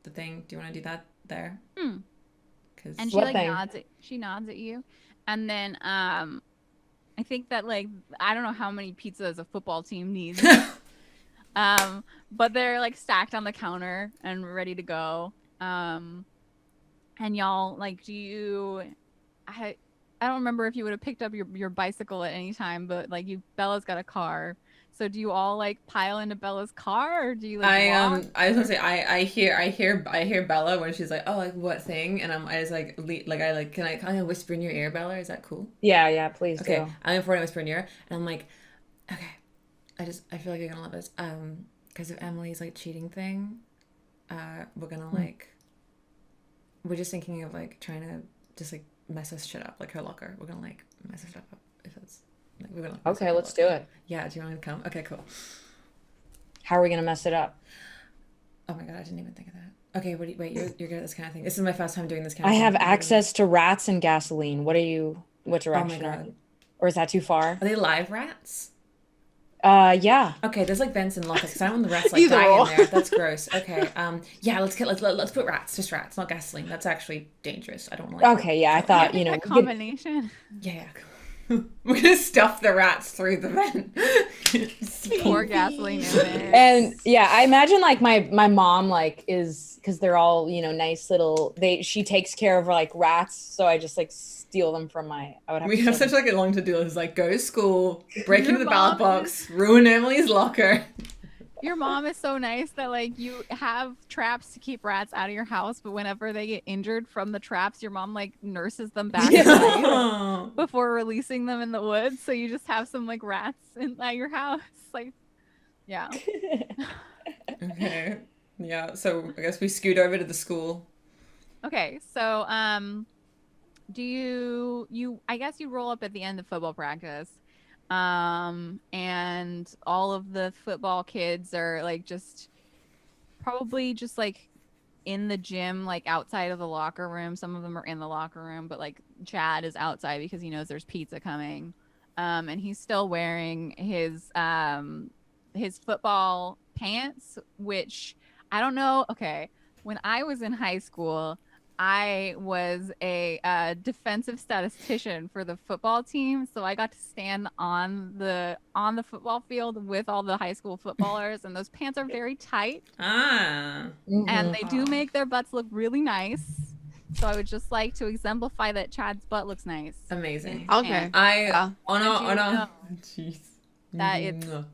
the thing? Do you want to do that there? Hmm. Because And she What like thing? nods at you. And then I think that like I don't know how many pizzas a football team needs. But they're like stacked on the counter and ready to go. And y'all like I don't remember if you would have picked up your bicycle at any time, but like Bella's got a car. So do you all like pile into Bella's car or do you like walk? I was gonna say I hear Bella when she's like, oh, like what thing, and I just like can I whisper in your ear, Bella, is that cool? Yeah, please Okay, do. I'm gonna whisper in your ear, and I'm like, okay, I feel like you're gonna love this, because of Emily's like cheating thing, we're gonna we're just thinking of like trying to just like mess us shit up, like her locker, we're gonna like mess her stuff up if it's like we're gonna mess up Okay, her let's locker. do it. Yeah, do you want to come? Okay, cool. How are we gonna mess it up? Oh my god, I didn't even think of that. Okay, wait, you're good at this kind of thing. This is my first time doing this kind I of thing. have access to rats and gasoline. What direction are God. you? Or is that too far? Are they live rats? Yeah. Okay, there's like vents and lockers because I don't want the rats like Either dying or. in there. That's gross. Okay, yeah, let's put rats, just rats, not gasoline. That's actually dangerous. I don't want to like. Okay, yeah, I I thought, think that we could- combination. Yeah. We're gonna stuff the rats through the vent. Pour gasoline in there. And yeah, I imagine like my mom like is, because they're all, nice little, she takes care of like rats, so I just like steal them from I would have We to have steal such like a long to-do list. Like go to school, break Your into the ballot mom box, ruin Emily's locker. Your mom is so nice that like you have traps to keep rats out of your house, but whenever they get injured from the traps, your mom like nurses them back to life Oh. before releasing them in the woods. So you just have some like rats at your house. Like, yeah. Okay. Yeah. So I guess we scoot over to the school. Okay. So do you I guess you roll up at the end of football practice. And all of the football kids are like probably just like in the gym, like outside of the locker room. Some of them are in the locker room, but like Chad is outside because he knows there's pizza coming. And he's still wearing his football pants, which I don't know. Okay. when I was in high school, I was a defensive statistician for the football team, so I got to stand on the football field with all the high school footballers, and those pants are very tight, Ah. and Mhm. they do make their butts look really nice. So I would just like to exemplify that Chad's butt looks nice. Amazing. Okay. I on Did you a know jeez. that it's Mwah.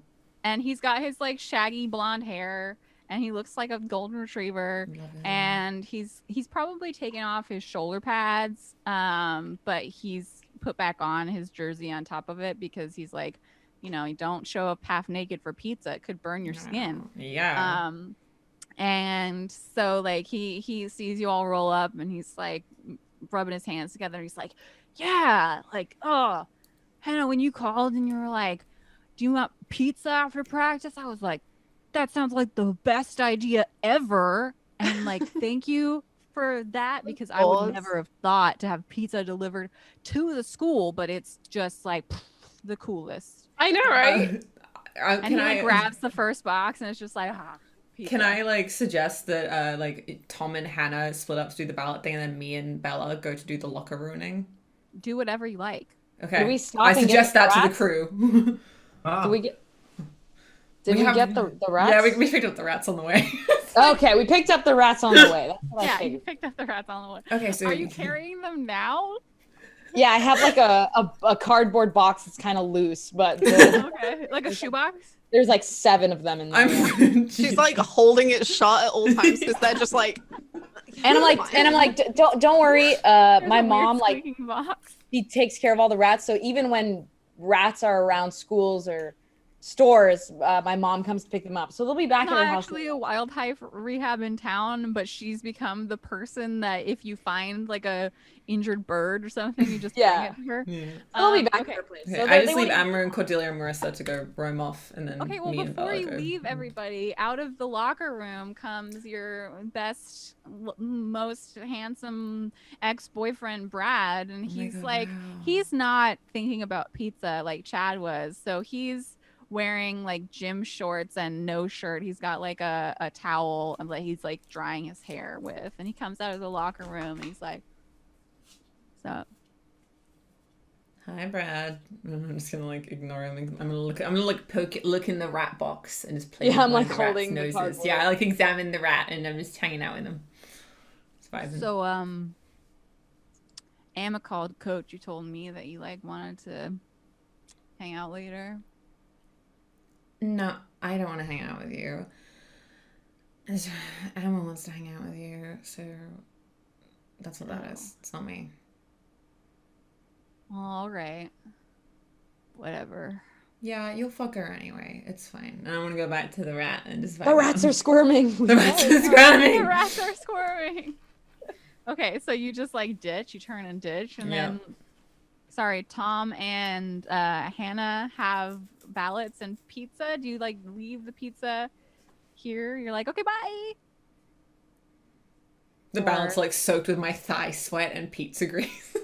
and he's got his like shaggy blonde hair, and he looks like a golden retriever, Love it. and he's probably taken off his shoulder pads, but he's put back on his jersey on top of it because he's like, you know, you don't show up half naked for pizza, it could burn your skin. Yeah. And so like he sees you all roll up, and he's like rubbing his hands together, and he's like, yeah, like, oh, Hannah, when you called and you were like, do you want pizza after practice? I was like, that sounds like the best idea ever. And like, thank you for that, because I would never have thought to have pizza delivered to the school, but it's just like the coolest. I know, right? And he like grabs the first box, and it's just like, pizza. Can I like suggest that like Tom and Hannah split up to do the ballot thing, and then me and Bella go to do the locker ruining? Do whatever you like. Okay. Do we stop I and get suggest the that to the rats? crew. Do we get? Did we have- get the rats? Yeah, we picked up the rats on the way. Okay, we picked up the rats on the way. That's what I Yeah, you figured. picked up the rats on the way. Okay, so Are you carrying them now? Yeah, I have like a cardboard box that's kind of loose, but the, Okay, like a shoebox. there's like 7 of them in there. She's like holding it shut at all times because they're just like. And I'm like, don't worry. There's My a weird mom like squeaking box. she takes care of all the rats. So even when rats are around schools or stores, my mom comes to pick them up. So they'll be back at Not her house. actually a wild hive rehab in town, but she's become the person that if you find like a injured bird or something, you just Yeah. bring it to her. Yeah. They'll be back okay. at her place. Okay, So I they just leave won't- Amber and Cordelia and Marissa to go roam off, and then Okay, well, me and before Bella you go. leave everybody, out of the locker room comes your best, most handsome ex-boyfriend, Brad, and Oh my he's God, like, wow. he's not thinking about pizza like Chad was, so he's wearing like gym shorts and no shirt. He's got like a towel and like he's like drying his hair with, and he comes out of the locker room and he's like, "What's up?" Hi, Brad. I'm just gonna like ignore him. I'm gonna look in the rat box and just play. Yeah, with I'm, one like, of the rat's holding the noses. cardboard. Yeah, I like examine the rat and I'm just hanging out with him. It's vibing. So Emma called Coach. You told me that you like wanted to hang out later. No, I don't want to hang out with you. Emma wants to hang out with you, so that's what that is. It's not me. All right. Whatever. Yeah, you'll fuck her anyway. It's fine. And I want to go back to the rat and just. The rats are squirming. The rats are The squirming. rats are squirming. Okay, so you just like ditch, you turn and ditch, and Yeah. then sorry, Tom and Hannah have ballots and pizza. Do you like leave the pizza here? You're like, okay, bye. The Or- balance like soaked with my thigh sweat and pizza grease.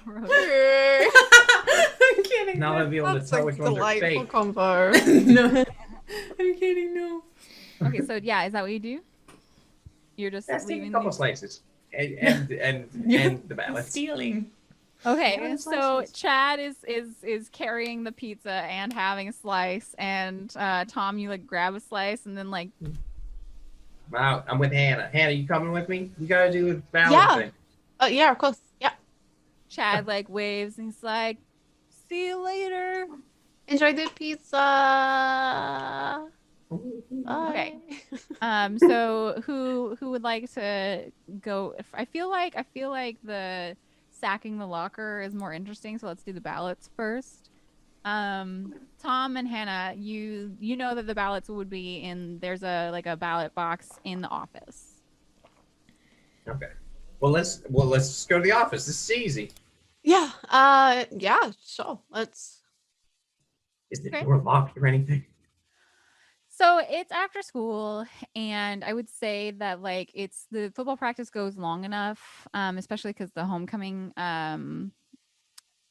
Gross. I'm kidding. Now they'll be able to That's tell a which ones are delightful fake. combo. No, I'm kidding. No. Okay, so yeah, is that what you do? You're just Let's take a leaving couple the... slices and the balance. Stealing. Okay, Yeah, so slices. Chad is carrying the pizza and having a slice, and Tom, you like grab a slice and then like Wow, I'm with Hannah. Hannah, you coming with me? You gotta do the balance Yeah. thing. Yeah, of course. Yeah. Chad like waves and he's like, "See you later." Enjoy the pizza. Okay. Bye. So who would like to go? I feel like the sacking the locker is more interesting, so let's do the ballots first. Tom and Hannah, you know that the ballots would be in. There's a ballot box in the office. Okay. Well, let's just go to the office. This is easy. Yeah. Yeah. Sure. Let's. Is the Okay. door locked or anything? So it's after school, and I would say that like it's the football practice goes long enough, especially because the homecoming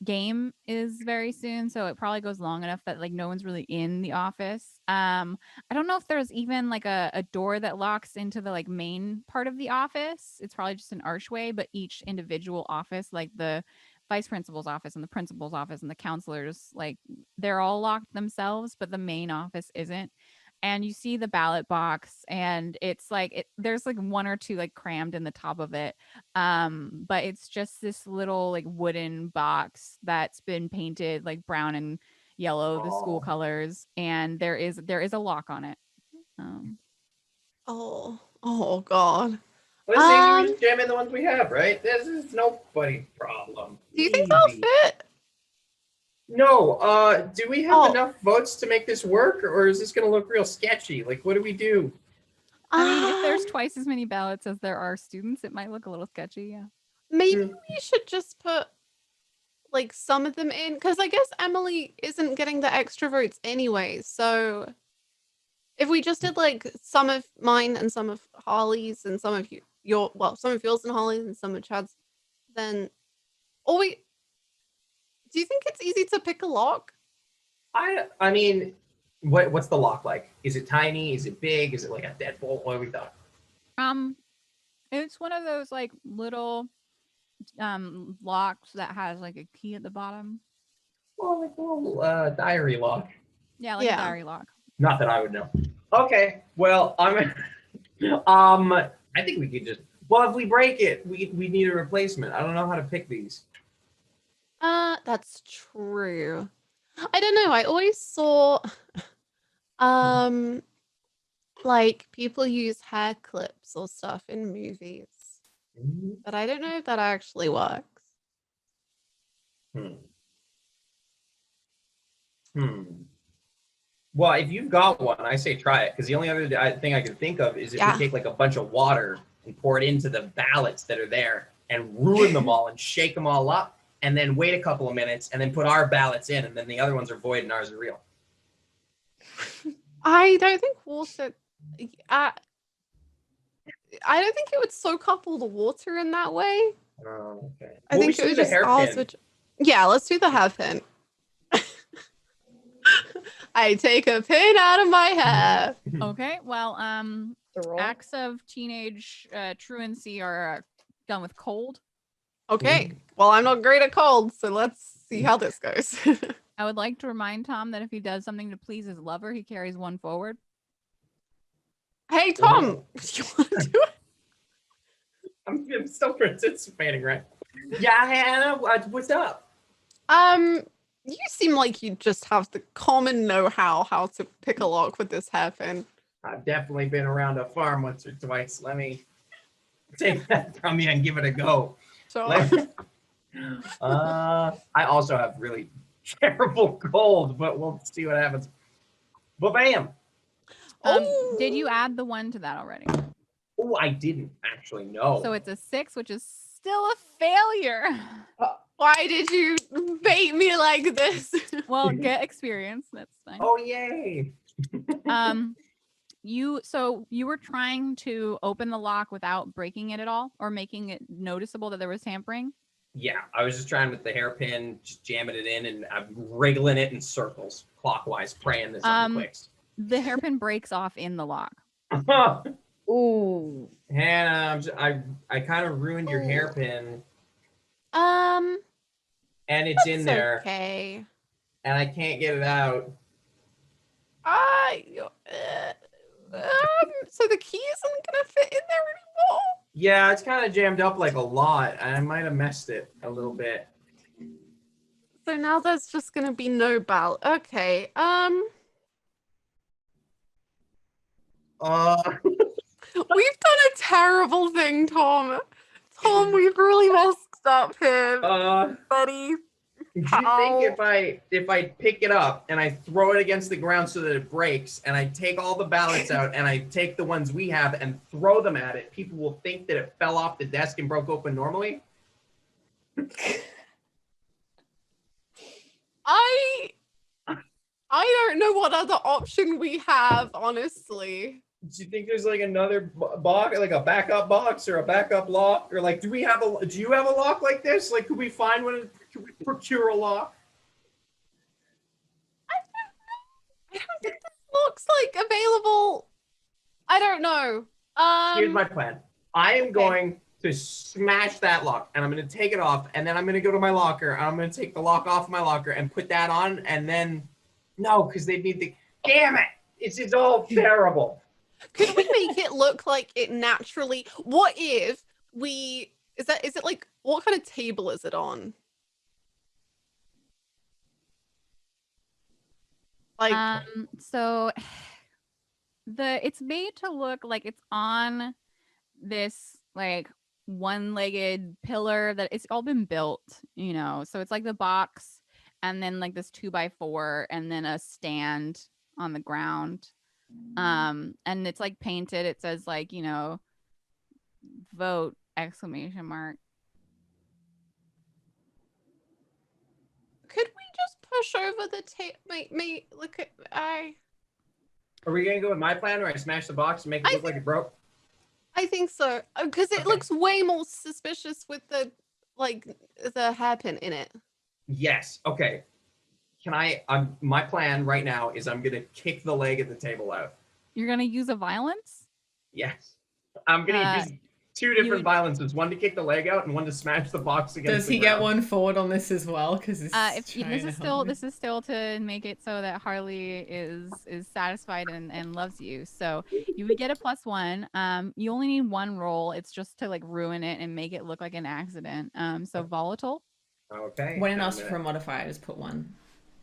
game is very soon, so it probably goes long enough that like no one's really in the office. I don't know if there's even like a door that locks into the like main part of the office. It's probably just an archway, but each individual office, like the vice principal's office and the principal's office and the counselors, like they're all locked themselves, but the main office isn't. And you see the ballot box, and it's like there's like one or two like crammed in the top of it, but it's just this little like wooden box that's been painted like brown and yellow, the school Oh. colors, and there is a lock on it. Oh God. Let's see, we just jam in the ones we have, right? This is nobody's problem. Do you think they'll Easy. fit? No, do we have Oh. enough votes to make this work, or is this going to look real sketchy? Like, what do we do? I mean, if there's Um, twice as many ballots as there are students, it might look a little sketchy. Yeah. maybe Hmm. we should just put like some of them in, because I guess Emily isn't getting the extra votes anyway. So if we just did like some of mine and some of Harley's and some of some of yours and Harley's and some of Chad's, then do you think it's easy to pick a lock? I mean, what's the lock like? Is it tiny? Is it big? Is it like a deadbolt? What do we thought? It's one of those like little locks that has like a key at the bottom. Well, like a little diary lock. Yeah, like Yeah. a diary lock. Not that I would know. Okay, well, I think we could just. Well, if we break it, we need a replacement. I don't know how to pick these. That's true. I don't know. I always saw like people use hair clips or stuff in movies, but I don't know if that actually works. Well, if you've got one, I say try it, because the only other thing I can think of is if Yeah. we take like a bunch of water and pour it into the ballots that are there and ruin them all and shake them all up, and then wait a couple of minutes and then put our ballots in, and then the other ones are void and ours are real. I don't think water. I don't think it would soak up all the water in that way. Oh, okay. I think it would just ours would. Yeah, let's do the hairpin. I take a pin out of my hair. Okay, well, The roll. acts of teenage truancy are done with cold. Okay, well, I'm not great at cold, so let's see how this goes. I would like to remind Tom that if he does something to please his lover, he carries one forward. Hey, Tom, you want to do it? I'm still participating, right? Yeah, Hannah, what's up? You seem like you just have the common know-how to pick a lock with this hairpin. I've definitely been around a farm once or twice. Let me take that from you and give it a go. Sure. I also have really terrible cold, but we'll see what happens. But bam! Did you add the one to that already? Oh, I didn't actually know. So it's a 6, which is still a failure. Why did you bait me like this? Well, get experience. That's fine. Oh, yay! You were trying to open the lock without breaking it at all, or making it noticeable that there was tampering? Yeah, I was just trying with the hairpin, just jamming it in, and I'm wriggling it in circles, clockwise, praying that something clicks. The hairpin breaks off in the lock. Ooh. Hannah, I kind of ruined your hairpin, Um, and it's in it's there, okay. and I can't get it out. So the key isn't gonna fit in there anymore. Yeah, it's kind of jammed up like a lot. I might have messed it a little bit. So now there's just gonna be no ballot. Okay. We've done a terrible thing, Tom. Tom, we've really messed up here, buddy. Do you think if I pick it up and I throw it against the ground so that it breaks, and I take all the ballots out and I take the ones we have and throw them at it, people will think that it fell off the desk and broke open normally? I don't know what other option we have, honestly. Do you think there's like another box, like a backup box or a backup lock, or like do you have a lock like this? Like, could we find one? procure a lock? I don't think this looks like available. I don't know. Here's my plan. I am going to smash that lock, and I'm going to take it off, and then I'm going to go to my locker, and I'm going to take the lock off my locker and put that on, and then no, because they need the. Damn it! It's all terrible. Could we make it look like it naturally? What if we? Is it like what kind of table is it on? Like So it's made to look like it's on this like one-legged pillar that it's all been built, so it's like the box and then like this 2x4 and then a stand on the ground, and it's like painted. It says like vote ! Could we just push over the tape? Mate, look at Are we gonna go with my plan, where I smash the box and make it look like it broke? I think so, because it looks way more suspicious with the hairpin in it. Yes. Okay. Can I? My plan right now is I'm gonna kick the leg at the table out. You're gonna use a violence? Yes. I'm gonna use two different violences: one to kick the leg out and one to smash the box against. Does he get one forward on this as well? Because this is still to make it so that Harley is satisfied and loves you. So you would get a +1. You only need one roll. It's just to like ruin it and make it look like an accident. So volatile. Okay. When it asks for a modifier, just put 1.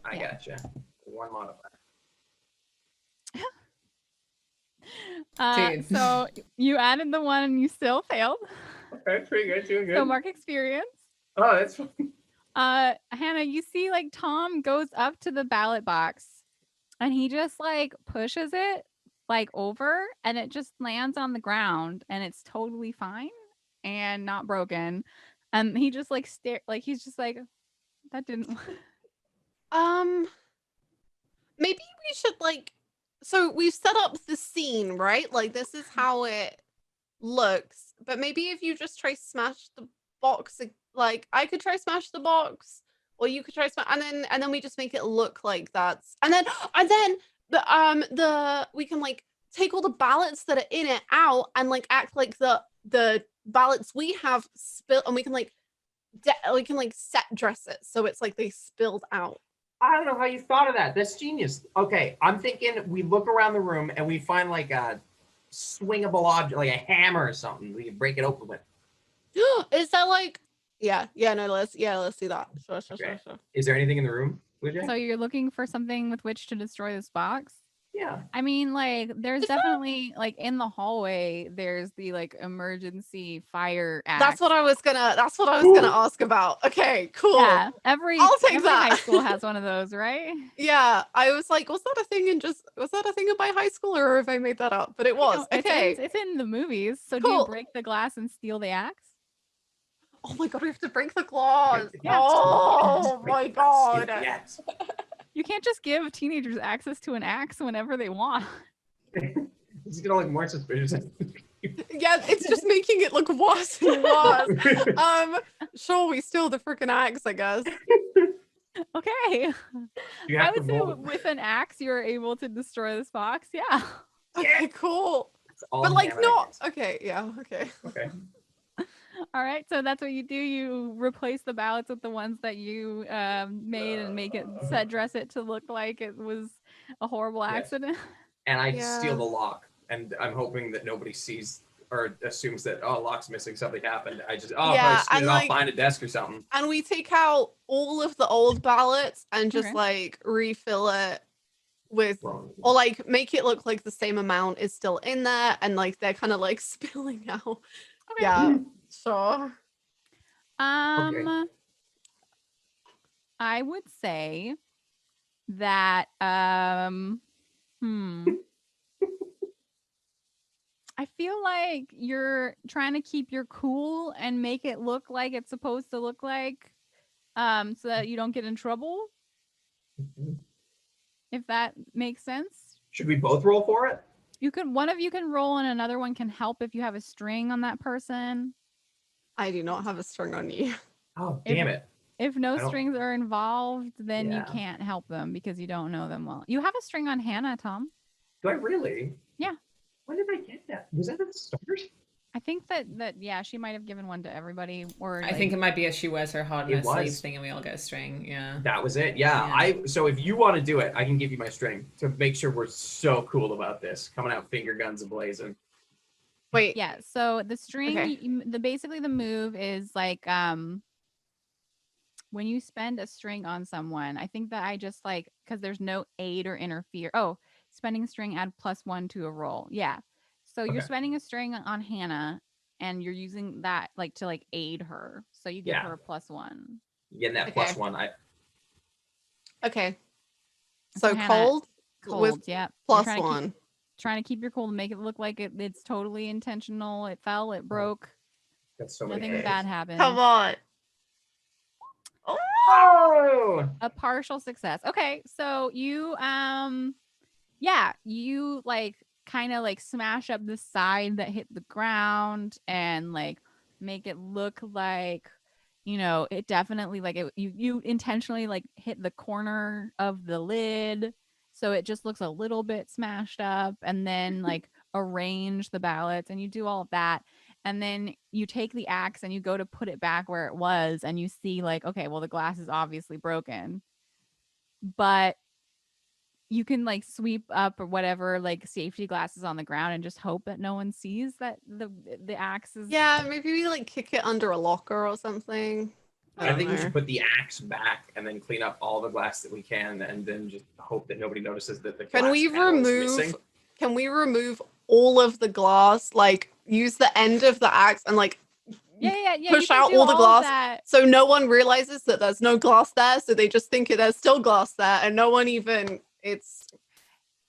I gotcha. 1 modifier. So you added the 1 and you still failed. Okay, pretty good, doing good. So mark experience. Oh, that's fine. Hannah, you see like Tom goes up to the ballot box and he just like pushes it like over and it just lands on the ground and it's totally fine and not broken. And he just like he's just like, that didn't. Maybe we should so we've set up the scene, right? Like this is how it looks. But maybe if you just try smash the box, like I could try smash the box, or you could try smash, and then we just make it look like that's, and then we can like take all the ballots that are in it out and like act like the ballots we have spilled, and we can like set dress it so it's like they spilled out. I don't know how you thought of that. That's genius. Okay, I'm thinking we look around the room and we find like a swingable object, like a hammer or something we can break it open with. Is that like let's see that. Sure. Is there anything in the room, Bluejay? So you're looking for something with which to destroy this box? Yeah. I mean, like, there's definitely like in the hallway, there's the like emergency fire axe. That's what I was gonna ask about. Okay, cool. Yeah, I'll take every that. high school has one of those, right? Yeah, I was like, was that a thing in my high school, or have I made that up? But it was. No, okay. It's in the movies. So Cool. do you break the glass and steal the axe? Oh my god, we have to break the glass. Yeah. Oh my god. Yes. You can't just give teenagers access to an axe whenever they want. It's gonna look more suspicious. Yeah, it's just making it look worse and worse. Sure, we steal the freaking axe, I guess. Okay. You I have would to say roll. with an axe, you're able to destroy this box. Yeah. Okay, cool. It's all But like hammer, not. I guess. Okay, yeah, okay. Okay. All right. So that's what you do. You replace the ballots with the ones that you made and make it dress it to look like it was a horrible Yes. accident. And I Yeah. steal the lock, and I'm hoping that nobody sees or assumes that lock's missing, something happened. I just Yeah, if I steal and, it off like- behind a desk or something. And we take out all of the old ballots and just Okay. like refill it with, Wrong. or like make it look like the same amount is still in there and like they're kind of like spilling out. Okay. Yeah, sure. I would say that I feel like you're trying to keep your cool and make it look like it's supposed to look like, so that you don't get in trouble, if that makes sense. Should we both roll for it? One of you can roll and another one can help if you have a string on that person. I do not have a string on you. Oh, damn it. If no I don't- strings are involved, then you Yeah. can't help them because you don't know them well. You have a string on Hannah, Tom. Do I really? Yeah. When did I get that? Was that at the start? I think that yeah, she might have given one to everybody. Or I think it might be as she wears her hard It nose sleeve was. thing and we all get a string. Yeah. That was it. Yeah. So if you want to do it, I can give you my string to make sure we're so cool about this. Coming out finger guns ablazing. Wait. Yeah. So the string, Okay. basically the move is like when you spend a string on someone. I think that I just like because there's no aid or interfere. Oh, spending string add +1 to a roll. Yeah. So you're Okay. spending a string on Hannah, and you're using that like to like aid her. So you give Yeah. her a +1. Getting that Okay. +1. Okay. So So Hannah, cold Cold. with Yeah. You're +1. trying to keep your cool to make it look like it's totally intentional. It fell. It broke. That's so many Nothing things. bad happened. Come on. Oh! A partial success. Okay, so you yeah, you like kind of like smash up the side that hit the ground and like make it look like it definitely like you intentionally like hit the corner of the lid so it just looks a little bit smashed up, and then like arrange the ballots, and you do all of that, and then you take the axe and you go to put it back where it was, and you see like, okay, well the glass is obviously broken, but you can like sweep up or whatever like safety glasses on the ground and just hope that no one sees that the axe is. Yeah, maybe we like kick it under a locker or something. I think we know. should put the axe back and then clean up all the glass that we can, and then just hope that nobody notices that the glass Can we panel is missing. remove all of the glass? Like use the end of the axe and like Yeah, push you can out do all the of glass that. so no one realizes that there's no glass there, so they just think there's still glass there and no one even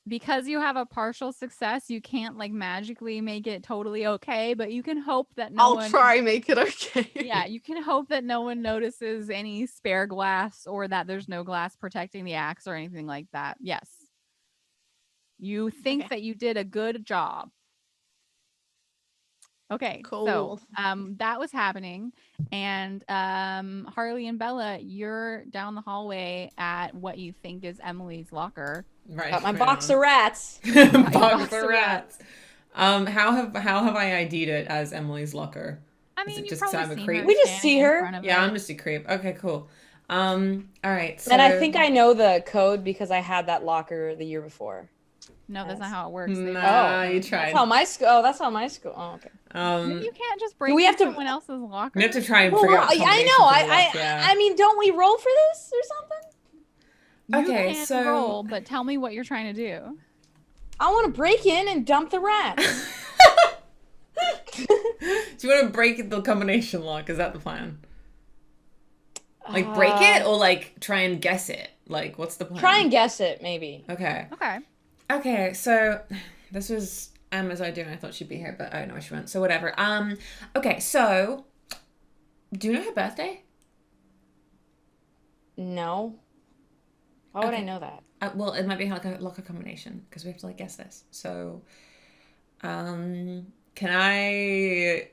Because you have a partial success, you can't like magically make it totally okay, but you can hope that I'll try make it okay. Yeah, you can hope that no one notices any spare glass or that there's no glass protecting the axe or anything like that. Yes. You think that you did a good job. Okay, Cool. so that was happening, and Harley and Bella, you're down the hallway at what you think is Emily's locker. Right. Got my box of rats. Box of rats. How have I ID'd it as Emily's locker? I mean, Is it you've just 'cause probably I'm a seen creep? her We just standing see in her. front of Yeah, it. I'm just a creep. Okay, cool. All right. So... And I think I know the code because I had that locker the year before. No, that's not how it works. Nah, you tried. That's how my school. Oh, that's how my school. Oh, okay. You can't just break we have to, someone else's locker. We have to try and figure out. I know. I mean, don't we roll for this or something? You Okay, can't so roll, but tell me what you're trying to do. I want to break in and dump the rats. Do you want to break the combination lock? Is that the plan? Like break it or like try and guess it? Like what's the plan? Try and guess it, maybe. Okay. Okay. Okay, so this was Emma's idea and I thought she'd be here, but I don't know where she went. So whatever. Okay, so do you know her birthday? No. Why would I know that? Well, it might be like a locker combination because we have to like guess this. So, can I?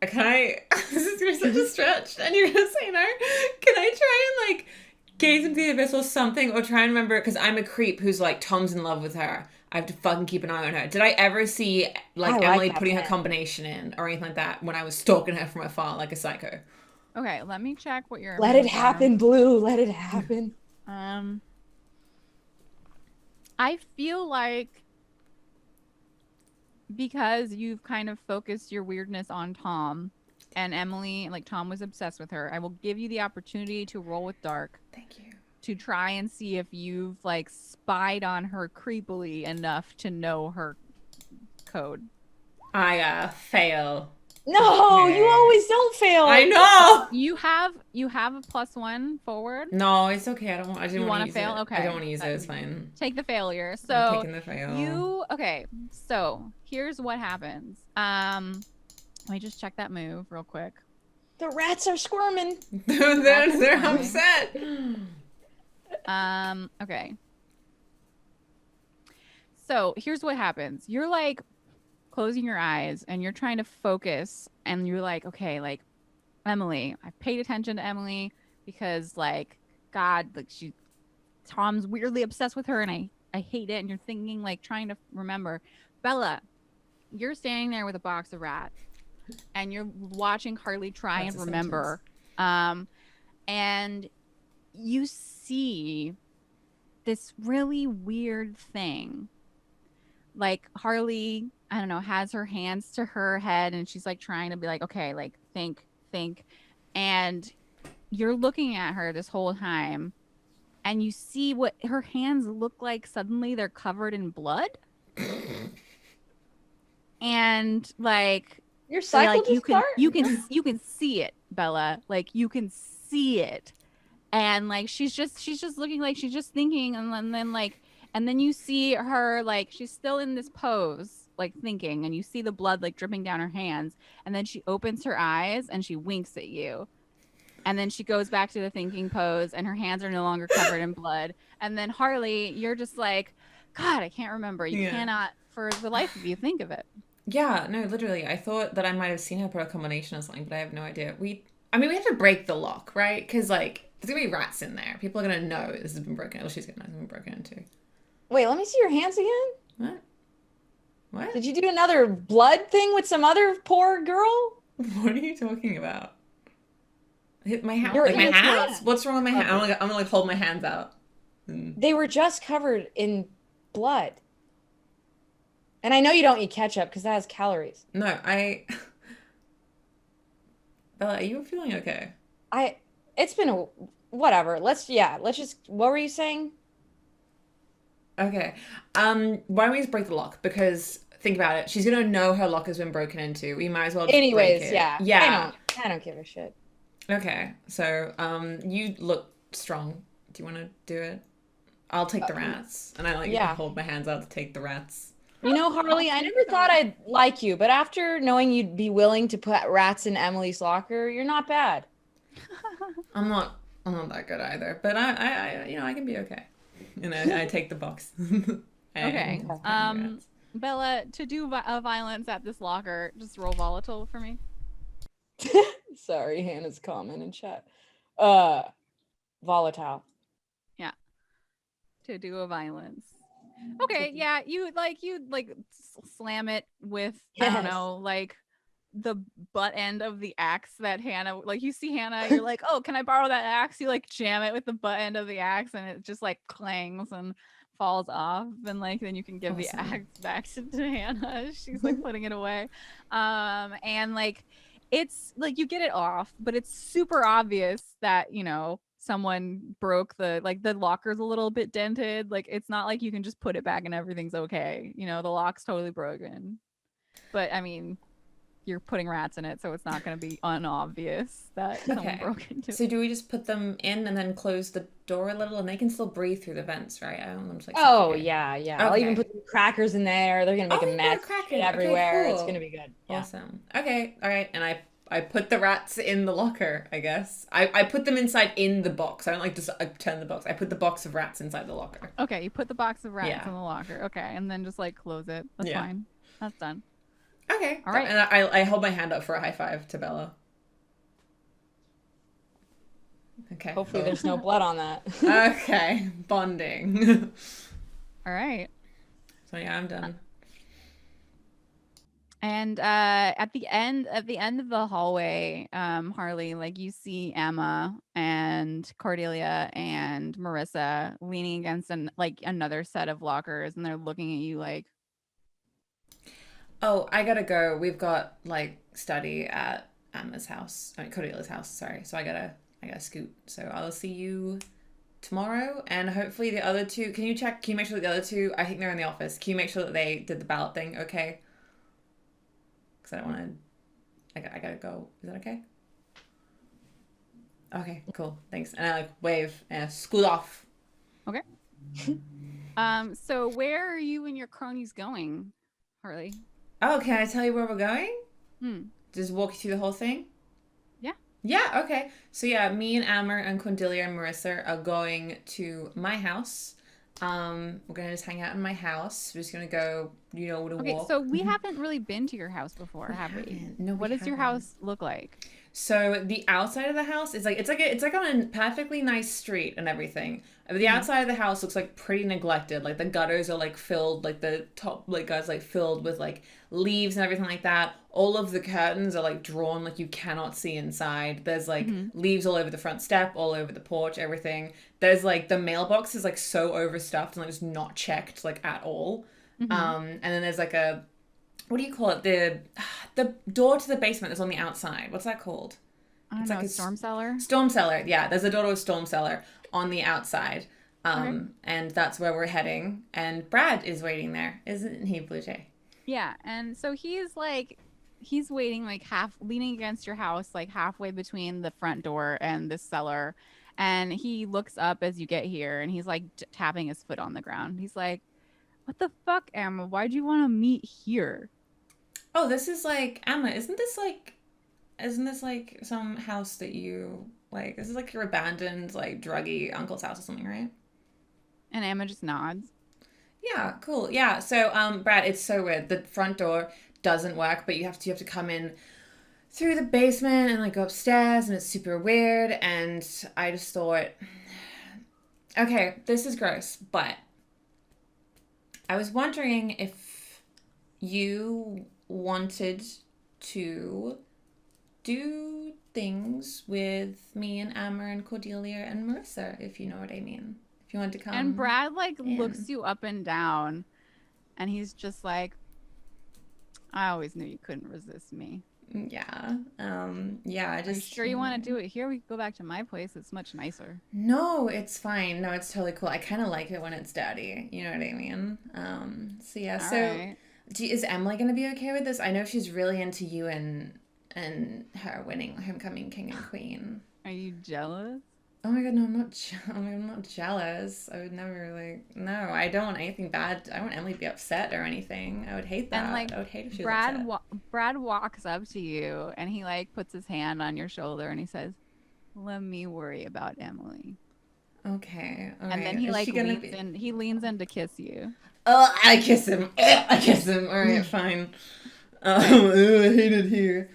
This is gonna be such a stretch, and you're gonna say no. Can I try and like gaze into the abyss or something, or try and remember? Because I'm a creep who's like Tom's in love with her. I have to fucking keep an eye on her. Did I ever see like Emily putting her combination in or anything like that when I was stalking her from afar like a psycho? Okay, let me check what you're. Let it happen, Blue. Let it happen. I feel like because you've kind of focused your weirdness on Tom and Emily, like Tom was obsessed with her, I will give you the opportunity to roll with dark. Thank you. To try and see if you've like spied on her creepily enough to know her code. I fail. No, you always don't fail. I know. You have a +1 forward. No, it's okay. I didn't want to fail. It. Okay, I don't want to use it. It's fine. Take the failure. So I'm taking the fail. Okay. So here's what happens. Let me just check that move real quick. The rats are squirming. they're upset. Okay. So here's what happens. You're like closing your eyes and you're trying to focus and you're like, okay, like Emily, I've paid attention to Emily. because like God, like Tom's weirdly obsessed with her, and I hate it. And you're thinking like trying to remember, Bella, you're standing there with a box of rats, and you're watching Harley try That's and a remember, and you see this really weird thing. Like Harley, I don't know, has her hands to her head and she's like trying to be like, okay, like think. And you're looking at her this whole time and you see what her hands look like. Suddenly they're covered in blood. And like Your cycle like you just start? you can see it, Bella. Like you can see it. And like she's just looking like she's just thinking, and then like and then you see her like she's still in this pose like thinking, and you see the blood like dripping down her hands, and then she opens her eyes and she winks at you, and then she goes back to the thinking pose and her hands are no longer covered in blood. And then Harley, you're just like, God, I can't remember. You cannot for the life of you think of it. Yeah, no, literally. I thought that I might have seen her put a combination or something, but I have no idea. We have to break the lock, right? Because like there's gonna be rats in there. People are gonna know this has been broken. Well, she's gonna know it's been broken into. Wait, let me see your hands again. What? What? Did you do another blood thing with some other poor girl? What are you talking about? Hit my hand? Your Like my hands hands? were- What's wrong with my hand? I'm gonna like hold my hands out. They were just covered in blood. And I know you don't eat ketchup because that has calories. No, Bella, are you feeling okay? It's been a whatever. Let's just what were you saying? Okay. Why don't we just break the lock? Because think about it. She's gonna know her lock has been broken into. We might as well just Anyways, break it. yeah. Yeah. I don't give a shit. Okay. So, you look strong. Do you wanna do it? I'll take the rats. And I hold my hands out to take the rats. You know, Harley, I never thought I'd like you, but after knowing you'd be willing to put rats in Emily's locker, you're not bad. I'm not that good either, but I can be okay. And I take the box. Okay. Bella, to do violence at this locker, just roll volatile for me. Sorry, Hannah's comment in chat. Volatile. Yeah. To do a violence. Okay, yeah, you slam it with I don't know, like the butt end of the axe that Hannah, like you see Hannah, you're like, oh, can I borrow that axe? You like jam it with the butt end of the axe and it just like clangs and falls off, and like then you can give the axe back to Hannah. She's like putting it away. And like it's like you get it off, but it's super obvious that, you know, someone broke the locker's a little bit dented. Like it's not like you can just put it back and everything's okay. You know, the lock's totally broken. But I mean, you're putting rats in it, so it's not going to be unobvious that someone broke into it. So do we just put them in and then close the door a little, and they can still breathe through the vents, right? I don't want them to like. Oh suffocate. yeah. Okay. I'll even put some crackers in there. They're gonna make a mess everywhere. Okay, cool. It's gonna be good. Yeah. Awesome. Okay. All right. And I put the rats in the locker, I guess. I put them inside in the box. I don't like just turn the box. I put the box of rats inside the locker. Okay, you put the box of rats in the locker. Okay, and then just like close it. That's fine. That's done. Okay. All right. And I hold my hand up for a high five to Bella. Okay. Hopefully there's no blood on that. Okay. Bonding. All right. So yeah, I'm done. And at the end of the hallway, Harley, like you see Emma and Cordelia and Marissa leaning against another set of lockers, and they're looking at you like, oh, I gotta go. We've got like study at Emma's house. I mean Cordelia's house, sorry. So I gotta scoot. So I'll see you tomorrow, and hopefully the other two, can you make sure that the other two, I think they're in the office. Can you make sure that they did the ballot thing okay? Because I don't want to, I gotta go. Is that okay? Okay, cool. Thanks. And I like wave and scoot off. okay. So where are you and your cronies going, Harley? Oh, can I tell you where we're going? Just walk you through the whole thing? Yeah. Yeah, okay. So yeah, me and Amber and Cordelia and Marissa are going to my house. We're gonna just hang out in my house. We're just gonna go, to walk. Okay, so we haven't really been to your house before, have we? No, what does your house look like? So the outside of the house is like it's like on a perfectly nice street and everything. But the outside of the house looks like pretty neglected. Like the gutters are like filled, like the top like guys like filled with like leaves and everything like that. All of the curtains are like drawn like you cannot see inside. There's like leaves all over the front step, all over the porch, everything. There's like the mailbox is like so overstuffed and like it's not checked like at all. And then there's like a, what do you call it? The door to the basement is on the outside. What's that called? I don't know, like a storm cellar. Storm cellar. Yeah, there's a door to a storm cellar on the outside. And that's where we're heading. And Brad is waiting there, isn't he, Bluejay? Yeah, and so he's waiting like leaning against your house, like halfway between the front door and the cellar. And he looks up as you get here and he's like tapping his foot on the ground. He's like, "What the fuck, Emma? Why'd you want to meet here?" Oh, this is like, Emma, isn't this like some house that you like? This is like your abandoned, like druggy uncle's house or something, right? And Emma just nods. Yeah, cool. Yeah. So, Brad, it's so weird. The front door doesn't work, but you have to come in through the basement and like go upstairs, and it's super weird. And I just thought, okay, this is gross, but I was wondering if you wanted to do things with me and Amber and Cordelia and Marissa, if you know what I mean. If you want to come. And Brad like looks you up and down and he's just like, "I always knew you couldn't resist me." Yeah. Yeah, Are you sure you want to do it here? We could go back to my place. It's much nicer. No, it's fine. No, it's totally cool. I kind of like it when it's dirty. You know what I mean? So yeah. All So right. is Emily going to be okay with this? I know she's really into you and her winning homecoming king and queen. Are you jealous? Oh my god, no, I'm not jealous. I would never no, I don't want anything bad. I don't want Emily to be upset or anything. I would hate that. And like I would hate if she was upset. Brad walks up to you and he like puts his hand on your shoulder and he says, "Let me worry about Emily." Okay. All And right. then he Is like she gonna leans in to kiss you. Oh, I kiss him. I kiss him. All right, fine. I hate it here.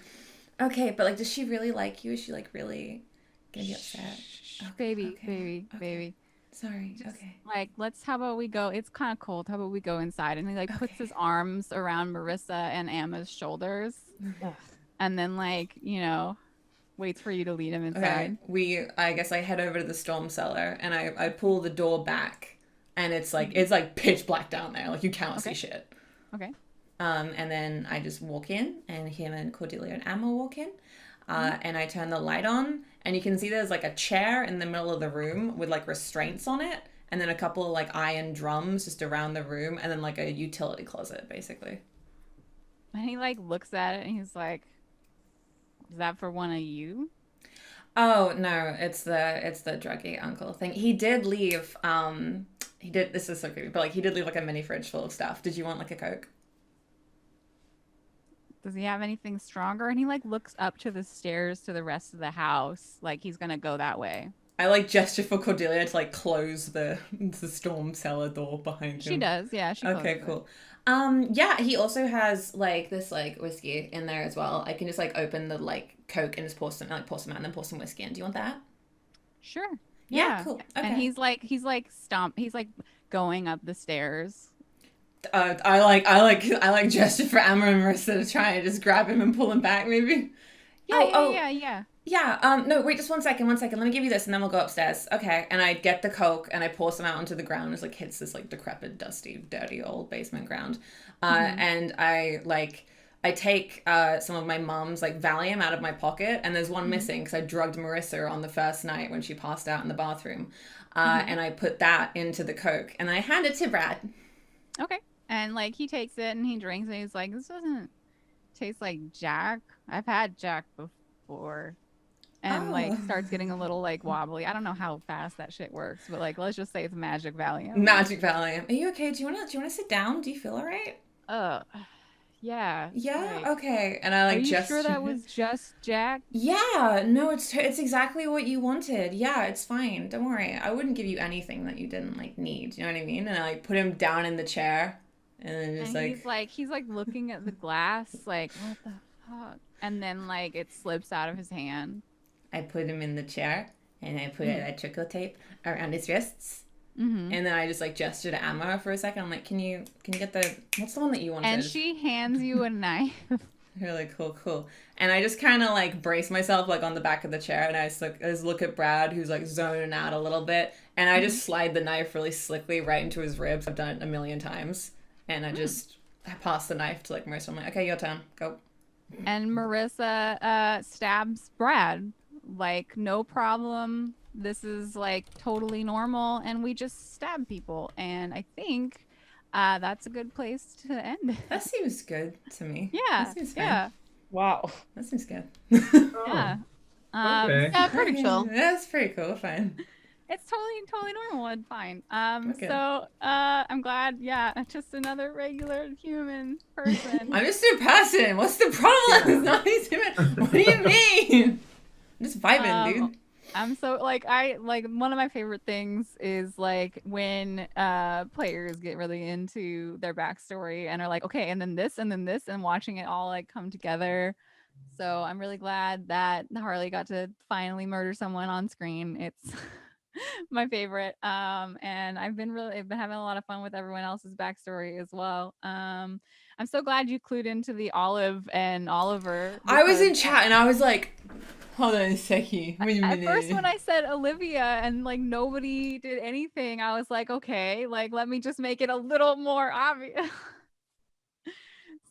Okay, but like, does she really like you? Is she like really gonna be upset? Baby, baby. Sorry. Just, okay. like, how about we go? It's kind of cold. How about we go inside? And he like puts his arms around Marissa and Emma's shoulders, and then like waits for you to lead him inside. Okay. I guess I head over to the storm cellar and I pull the door back, and it's like pitch black down there. Like you cannot see shit. Okay. And then I just walk in, and him and Cordelia and Emma walk in. And I turn the light on, and you can see there's like a chair in the middle of the room with like restraints on it, and then a couple of like iron drums just around the room, and then like a utility closet basically. And he like looks at it and he's like, "Is that for one of you?" Oh no, it's the druggy uncle thing. He did leave. This is so creepy, but like he did leave like a mini fridge full of stuff. Did you want like a Coke? Does he have anything stronger? And he like looks up to the stairs to the rest of the house, like he's gonna go that way. I like gesture for Cordelia to like close the storm cellar door behind him. She does, yeah. She okay, cool. Yeah, he also has like this like whiskey in there as well. I can just like open the like Coke and just pour some out and then pour some whiskey in. Do you want that? Sure. Yeah, cool. Okay. And he's like going up the stairs. I like gesture for Emma and Marissa to try and just grab him and pull him back, maybe. Yeah. Yeah. No, wait, just one second. Let me give you this, and then we'll go upstairs. Okay. And I get the Coke and I pour some out onto the ground. It like hits this like decrepit, dusty, dirty old basement ground. And I take some of my mom's like Valium out of my pocket, and there's one missing because I drugged Marissa on the first night when she passed out in the bathroom. And I put that into the Coke, and I hand it to Brad. Okay. And like he takes it and he drinks it. And he's like, "This doesn't taste like Jack. I've had Jack before." And like starts getting a little like wobbly. I don't know how fast that shit works, but like let's just say it's magic Valium. Magic Valium. Are you okay? Do you wanna sit down? Do you feel alright? Yeah. Yeah. Like, okay. And I like are you just sure that was just Jack? Yeah. No, it's exactly what you wanted. Yeah, it's fine. Don't worry. I wouldn't give you anything that you didn't like need. You know what I mean? And I like put him down in the chair, and then just and he's like looking at the glass, like, what the And then like it slips out of his hand. I put him in the chair and I put electrical tape around his wrists. Mm-hmm. And then I just like gesture to Emma for a second. I'm like, can you get the, what's the one that you wanted? And she hands you a knife. Really cool. And I just kind of like brace myself like on the back of the chair, and I just look at Brad, who's like zoning out a little bit, and I just slide the knife really slickly right into his ribs. I've done it a million times, and I pass the knife to like Marissa. I'm like, okay, your turn, go. And Marissa stabs Brad. Like, no problem. This is like totally normal, and we just stab people. And I think that's a good place to end it. That seems good to me. Yeah. That seems fine. Yeah. Wow. That seems good. Yeah. Okay. Yeah, pretty chill. That's pretty cool. Fine. It's totally normal and fine. Okay. So I'm glad, just another regular human person. I'm just a person. What's the problem? It's not these human. What do you mean? I'm just vibing, dude. I'm so like one of my favorite things is like when players get really into their backstory and are like, okay, and then this and watching it all like come together. So I'm really glad that Harley got to finally murder someone on screen. It's my favorite. And I've been having a lot of fun with everyone else's backstory as well. I'm so glad you clued into the Olive and Oliver. I was in chat and I was like, hold on a second. Wait a minute. At first when I said Olivia and like nobody did anything, I was like, okay, like let me just make it a little more obvious.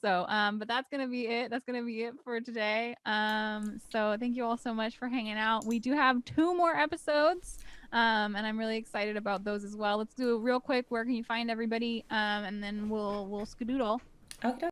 So, but that's going to be it. That's going to be it for today. So thank you all so much for hanging out. We do have 2 more episodes. And I'm really excited about those as well. Let's do it real quick. Where can you find everybody? And then we'll skedoodle. Okay.